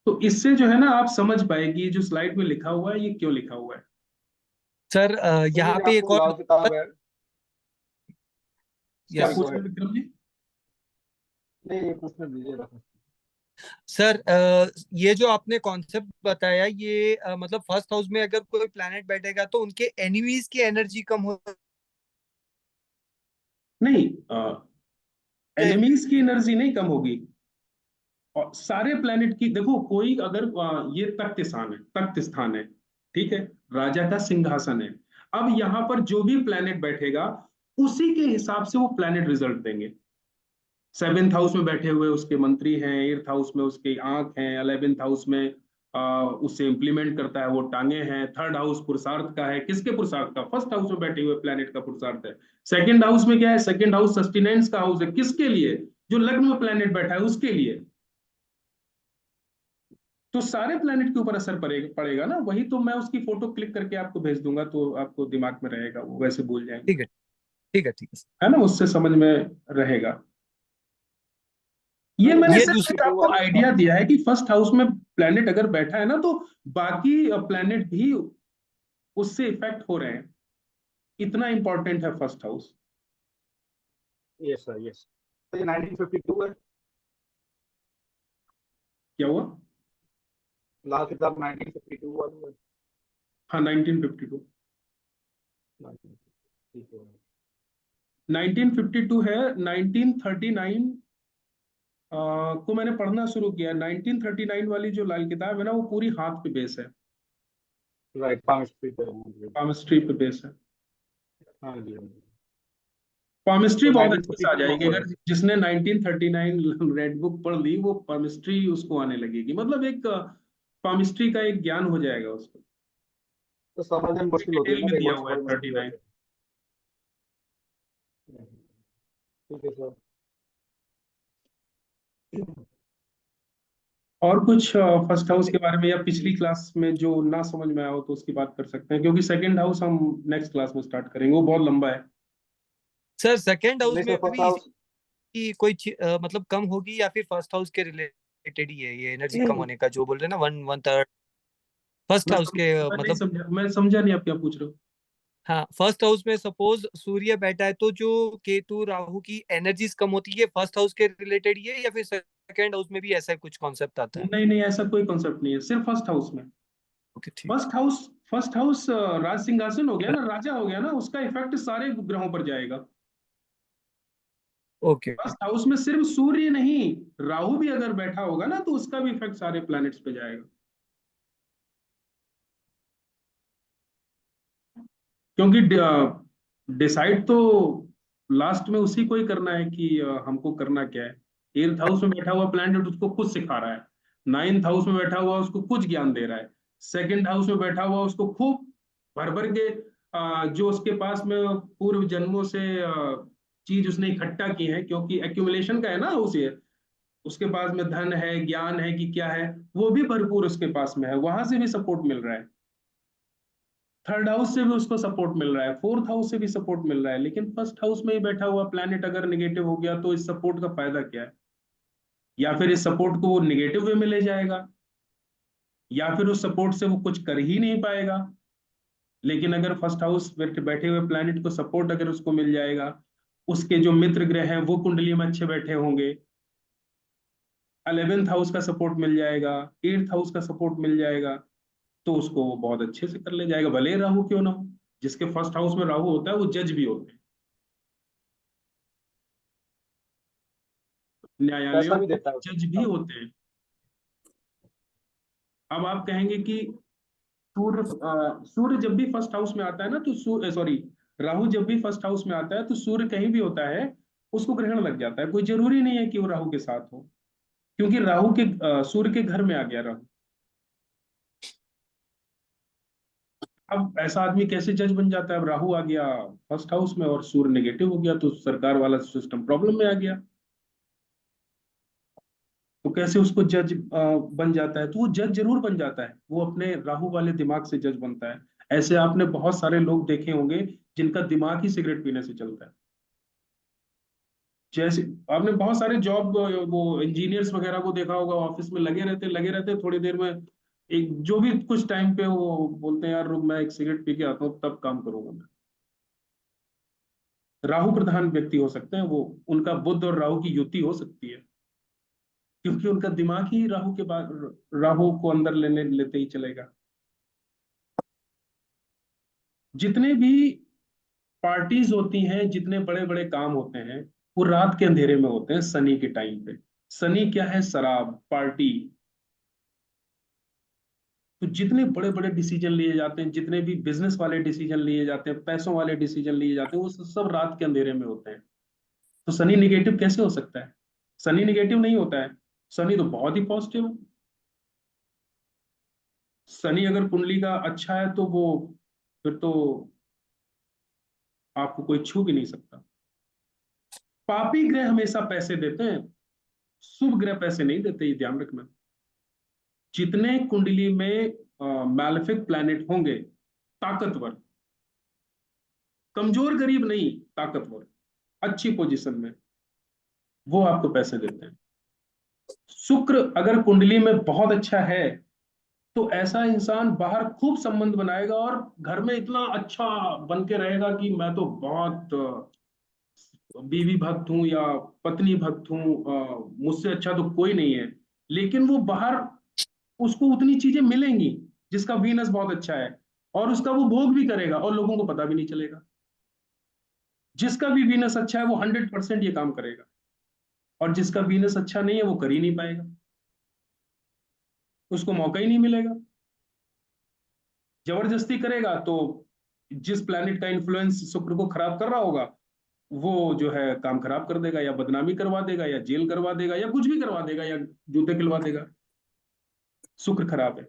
तो इससे जो है ना, आप समझ पाएगी जो स्लाइड में लिखा हुआ है ये क्यों लिखा हुआ है। सर तो यहाँ ये पे आपको एक और लाल किताब है। क्या सॉरी, यस गो पूछ रहे अहेड। हैं विक्रम जी? नहीं, ये पूछने दीजिए। सर, ये जो आपने कॉन्सेप्ट बताया, ये मतलब फर्स्ट हाउस में अगर कोई प्लैनेट बैठेगा तो उनके एनिमीज की एनर्जी कम हो नहीं, जाएगी। एनिमीज की एनर्जी नहीं कम होगी। और सारे प्लेनेट की देखो, कोई अगर ये तख्त स्थान है, तख्त स्थान है, ठीक है, राजा का सिंहासन है। अब यहाँ पर जो भी प्लेनेट बैठेगा उसी के हिसाब से वो प्लेनेट रिजल्ट देंगे। 7th हाउस में बैठे हुए उसके मंत्री हैं, 8th हाउस में उसके आंख हैं, 11th हाउस में उससे इंप्लीमेंट करता है वो टांगे हैं, 3rd हाउस पुरुषार्थ का है। किसके पुरुषार्थ का? फर्स्ट हाउस में बैठे हुए प्लेनेट का पुरुषार्थ है। 2nd हाउस में क्या है? 2nd हाउस सस्टेनेंस का हाउस है। किसके लिए? जो लग्न में प्लेनेट बैठा है उसके लिए। तो सारे प्लेनेट के ऊपर असर पड़ेगा पड़ेगा ना। वही तो मैं उसकी फोटो क्लिक करके आपको भेज दूंगा, तो आपको दिमाग में रहेगा, वो वैसे भूल जाएंगे। ठीक है, ठीक है, ठीक है है ना, उससे समझ में रहेगा। ये सर, मैंने ये सिर्फ दूसरी एक 92 आपको वाली आइडिया दिया है कि फर्स्ट हाउस में प्लेनेट अगर बैठा है ना, तो बाकी प्लेनेट भी उससे इफेक्ट हो रहे हैं। इतना इंपॉर्टेंट है first house. Yes sir, yes. तो ये 1952 है। क्या हुआ? लाल किताब 1952 वाली है। हाँ, 1952। 1952 है। 1952 है। 1939 को मैंने पढ़ना शुरू किया। 1939 वाली जो लाल किताब है ना, वो पूरी हाथ पे बेस है, राइट, 5 पे है। केमिस्ट्री पे बेस है। हाँ जी, हाँ जी। केमिस्ट्री तो बहुत अच्छे से आ 1952 जाएगी। को है। अगर जिसने 1939 रेड बुक पढ़ ली, वो केमिस्ट्री उसको आने लगेगी। मतलब एक केमिस्ट्री का एक ज्ञान हो जाएगा उसको। तो समझने में मुश्किल होती है डिटेल ना, में कई दिया वर्ड्स हुआ है बड़े मुश्किल 39। रहते हैं। ठीक है सर। और कुछ फर्स्ट हाउस के बारे में या पिछली क्लास में जो ना समझ में आया हो तो उसकी बात कर सकते हैं, क्योंकि सेकंड हाउस हम नेक्स्ट क्लास में स्टार्ट करेंगे, वो बहुत लंबा है। सर सेकेंड हाउस नहीं में सर, फर्स्ट भी इसी हाउस। की कोई मतलब कम होगी, या फिर फर्स्ट हाउस के रिलेटेड ही है ये एनर्जी कम होने का जो बोल रहे हैं ना, वन थर्ड फर्स्ट हाउस के मैं नहीं मतलब। समझा, मैं समझा नहीं आप क्या पूछ रहे हो। हाँ, फर्स्ट हाउस में सपोज सूर्य बैठा है तो जो केतु राहु की एनर्जीज कम होती है, फर्स्ट हाउस के रिलेटेड ही है, या फिर सेकेंड हाउस में भी ऐसा कुछ कॉन्सेप्ट आता है? नहीं नहीं, ऐसा कोई कॉन्सेप्ट नहीं है, सिर्फ फर्स्ट हाउस में। ओके, ठीक। फर्स्ट हाउस राज सिंहासन हो गया ना, राजा हो गया ना, उसका इफेक्ट सारे ग्रहों पर जाएगा। ओके। फर्स्ट हाउस में सिर्फ सूर्य नहीं, राहु भी अगर बैठा होगा ना, तो उसका भी इफेक्ट सारे प्लैनेट्स पे जाएगा। क्योंकि डिसाइड तो लास्ट में उसी को ही करना है कि हमको करना क्या है। 8th हाउस में बैठा हुआ प्लैनेट उसको कुछ सिखा रहा है, 9th हाउस में बैठा हुआ उसको कुछ ज्ञान दे रहा है, 2nd हाउस में बैठा हुआ उसको खूब भर भर के जो उसके पास में पूर्व जन्मों से चीज उसने इकट्ठा की है, क्योंकि एक्यूमुलेशन का है ना उसे, उसके पास में धन है, ज्ञान है कि क्या है, वो भी भरपूर उसके पास में है, वहां से भी सपोर्ट मिल रहा है। 3rd हाउस से भी उसको सपोर्ट मिल रहा है, 4th हाउस से भी सपोर्ट मिल रहा है। लेकिन फर्स्ट हाउस में ही बैठा हुआ प्लैनेट अगर निगेटिव हो गया, तो इस सपोर्ट का फायदा क्या है? या फिर इस सपोर्ट को वो निगेटिव वे में ले जाएगा, या फिर उस सपोर्ट से वो कुछ कर ही नहीं पाएगा। लेकिन अगर फर्स्ट हाउस बैठे हुए प्लैनेट को सपोर्ट अगर उसको मिल जाएगा, उसके जो मित्र ग्रह हैं वो कुंडली में अच्छे बैठे होंगे, 11th हाउस का सपोर्ट मिल जाएगा, 8th हाउस का सपोर्ट मिल जाएगा, तो उसको वो बहुत अच्छे से कर ले जाएगा, भले ही राहु क्यों ना हो। जिसके फर्स्ट हाउस में राहु होता है वो जज भी होते हैं, पैसा न्यायालयों भी में देता है जज भी उसको। होते हैं। अब आप कहेंगे कि सूर्य जब भी फर्स्ट हाउस में आता है ना, तो सॉरी, राहु जब भी फर्स्ट हाउस में आता है तो सूर्य कहीं भी होता है उसको ग्रहण लग जाता है। कोई जरूरी नहीं है कि वो राहु के साथ हो, क्योंकि राहु के सूर्य के घर में आ गया राहु। अब ऐसा आदमी कैसे जज बन जाता है? अब राहु आ गया फर्स्ट हाउस में और सूर्य नेगेटिव हो गया, तो सरकार वाला सिस्टम प्रॉब्लम में आ गया। तो कैसे उसको जज बन जाता है? तो वो जज जरूर बन जाता है, वो अपने राहु वाले दिमाग से जज बनता है। ऐसे आपने बहुत सारे लोग देखे होंगे जिनका दिमाग ही सिगरेट पीने से चलता है। जैसे आपने बहुत सारे जॉब, वो इंजीनियर्स वगैरह को देखा होगा, ऑफिस में लगे रहते थोड़ी देर में एक जो भी कुछ टाइम पे वो बोलते हैं यार रुक मैं एक सिगरेट पी के आता हूँ तब काम करूंगा मैं। राहु प्रधान व्यक्ति हो सकते हैं वो, उनका बुध और राहु की युति हो सकती है, क्योंकि उनका दिमाग ही राहु के बाद राहु को अंदर लेते ही चलेगा। जितने भी पार्टीज होती हैं, जितने बड़े बड़े काम होते हैं, वो रात के अंधेरे में होते हैं शनि के टाइम पे। शनि क्या है? शराब, पार्टी। तो जितने बड़े बड़े डिसीजन लिए जाते हैं, जितने भी बिजनेस वाले डिसीजन लिए जाते हैं, पैसों वाले डिसीजन लिए जाते हैं, वो सब रात के अंधेरे में होते हैं। तो शनि निगेटिव कैसे हो सकता है? शनि निगेटिव नहीं होता है, शनि तो बहुत ही पॉजिटिव है। शनि अगर कुंडली का अच्छा है तो वो फिर तो आपको कोई छू भी नहीं सकता। पापी ग्रह हमेशा पैसे देते हैं, शुभ ग्रह पैसे नहीं देते, ये ध्यान रखना। जितने कुंडली में मैलेफिक प्लैनेट होंगे, ताकतवर, कमजोर गरीब नहीं, ताकतवर, अच्छी पोजीशन में, वो आपको पैसे देते हैं। शुक्र अगर कुंडली में बहुत अच्छा है तो ऐसा इंसान बाहर खूब संबंध बनाएगा और घर में इतना अच्छा बन के रहेगा कि मैं तो बहुत बीवी भक्त हूं या पत्नी भक्त हूं, मुझसे अच्छा तो कोई नहीं है। लेकिन वो बाहर उसको उतनी चीजें मिलेंगी जिसका वीनस बहुत अच्छा है, और उसका वो भोग भी करेगा और लोगों को पता भी नहीं चलेगा। जिसका भी वीनस अच्छा है वो 100% ये काम करेगा, और जिसका वीनस अच्छा नहीं है वो कर ही नहीं पाएगा, उसको मौका ही नहीं मिलेगा। जबरदस्ती करेगा तो जिस प्लैनेट का इन्फ्लुएंस शुक्र को खराब कर रहा होगा, वो जो है काम खराब कर देगा, या बदनामी करवा देगा, या जेल करवा देगा, या कुछ भी करवा देगा, या जूते खिलवा देगा। शुक्र खराब है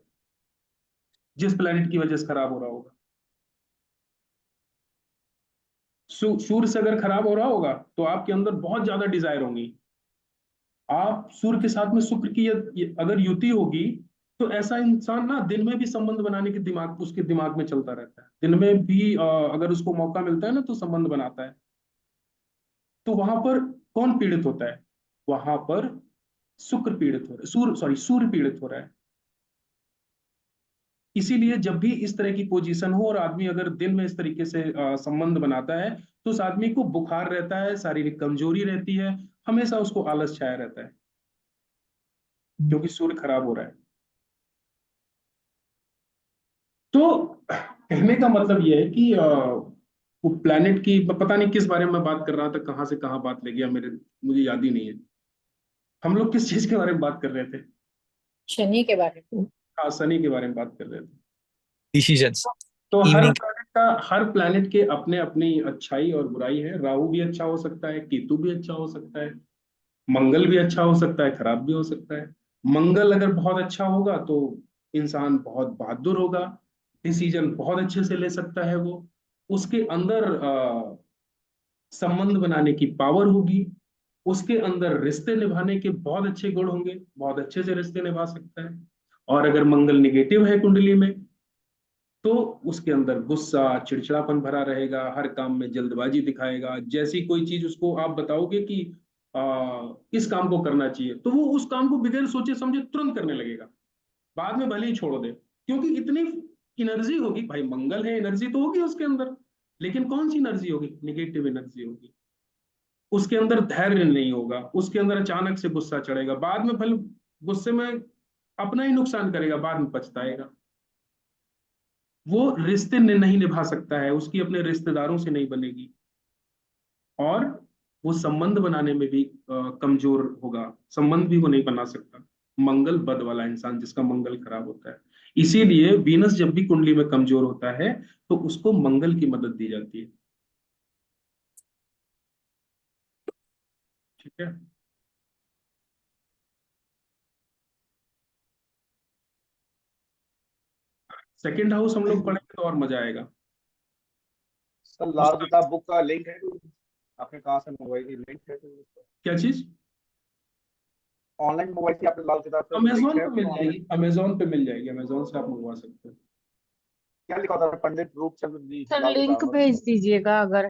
जिस प्लैनेट की वजह से खराब हो रहा होगा। सूर्य से अगर खराब हो रहा होगा तो आपके अंदर बहुत ज्यादा डिजायर होंगी। आप सूर्य के साथ में शुक्र की अगर युति होगी तो ऐसा इंसान ना दिन में भी संबंध बनाने के दिमाग उसके दिमाग में चलता रहता है। दिन में भी अगर उसको मौका मिलता है ना तो संबंध बनाता है। तो वहां पर कौन पीड़ित होता है? वहां पर शुक्र पीड़ित हो रहा है, सूर्य पीड़ित हो रहा है। इसीलिए जब भी इस तरह की पोजीशन हो और आदमी अगर दिन में इस तरीके से संबंध बनाता है तो उस आदमी को बुखार रहता है, शारीरिक कमजोरी रहती है, हमेशा उसको आलस छाया रहता है, क्योंकि सूर्य खराब हो रहा है। तो कहने का मतलब यह है कि वो प्लैनेट की पता नहीं किस बारे में बात कर रहा था, कहाँ से कहाँ बात ले गया मेरे, मुझे याद ही नहीं है। हम लोग किस चीज के बारे में बात कर रहे थे? शनि के बारे में। हाँ, शनि के बारे में बात कर रहे थे। डिसीजंस तो इवनिंग। हर प्लैनेट के अपने अपनी अच्छाई और बुराई है। राहु भी अच्छा हो सकता है, केतु भी अच्छा हो सकता है, मंगल भी अच्छा हो सकता है, खराब भी हो सकता है। मंगल अगर बहुत अच्छा होगा तो इंसान बहुत बहादुर होगा, डिसीजन बहुत अच्छे से ले सकता है वो, उसके अंदर संबंध बनाने की पावर होगी, उसके अंदर रिश्ते निभाने के बहुत अच्छे गुण होंगे, बहुत अच्छे से रिश्ते निभा सकता है। और अगर मंगल निगेटिव है कुंडली में तो उसके अंदर गुस्सा, चिड़चिड़ापन भरा रहेगा, हर काम में जल्दबाजी दिखाएगा। जैसी कोई चीज उसको आप बताओगे कि इस काम को करना चाहिए तो वो उस काम को बगैर सोचे समझे तुरंत करने लगेगा, बाद में भले ही छोड़ दे, क्योंकि इतनी एनर्जी होगी। भाई मंगल है, एनर्जी तो होगी उसके अंदर, लेकिन कौन सी एनर्जी होगी? निगेटिव एनर्जी होगी। उसके अंदर धैर्य नहीं होगा, उसके अंदर अचानक से गुस्सा चढ़ेगा, बाद में भले गुस्से में अपना ही नुकसान करेगा, बाद में पछताएगा। वो रिश्ते नहीं निभा सकता है, उसकी अपने रिश्तेदारों से नहीं बनेगी, और वो संबंध बनाने में भी कमजोर होगा, संबंध भी वो नहीं बना सकता। मंगल बद वाला इंसान, जिसका मंगल खराब होता है। इसीलिए वीनस जब भी कुंडली में कमजोर होता है तो उसको मंगल की मदद दी जाती है। ठीक है। सेकंड हाउस हम लोग पढ़ेंगे तो और मजा आएगा। सर लाल किताब बुक का लिंक है कोई? आपने कहाँ से मंगवाई थी? लिंक है कोई उसका? क्या चीज? ऑनलाइन मंगवाई थी आपने लाल किताब से? अमेजोन लिंक पे है मिल ऑनलाइन? जाएगी, अमेजोन पे मिल जाएगी, अमेजोन से आप मंगवा सकते हो। क्या लिखा होता है? पंडित रूपचंद जी सर लाल लिंक किताब? भेज दीजिएगा अगर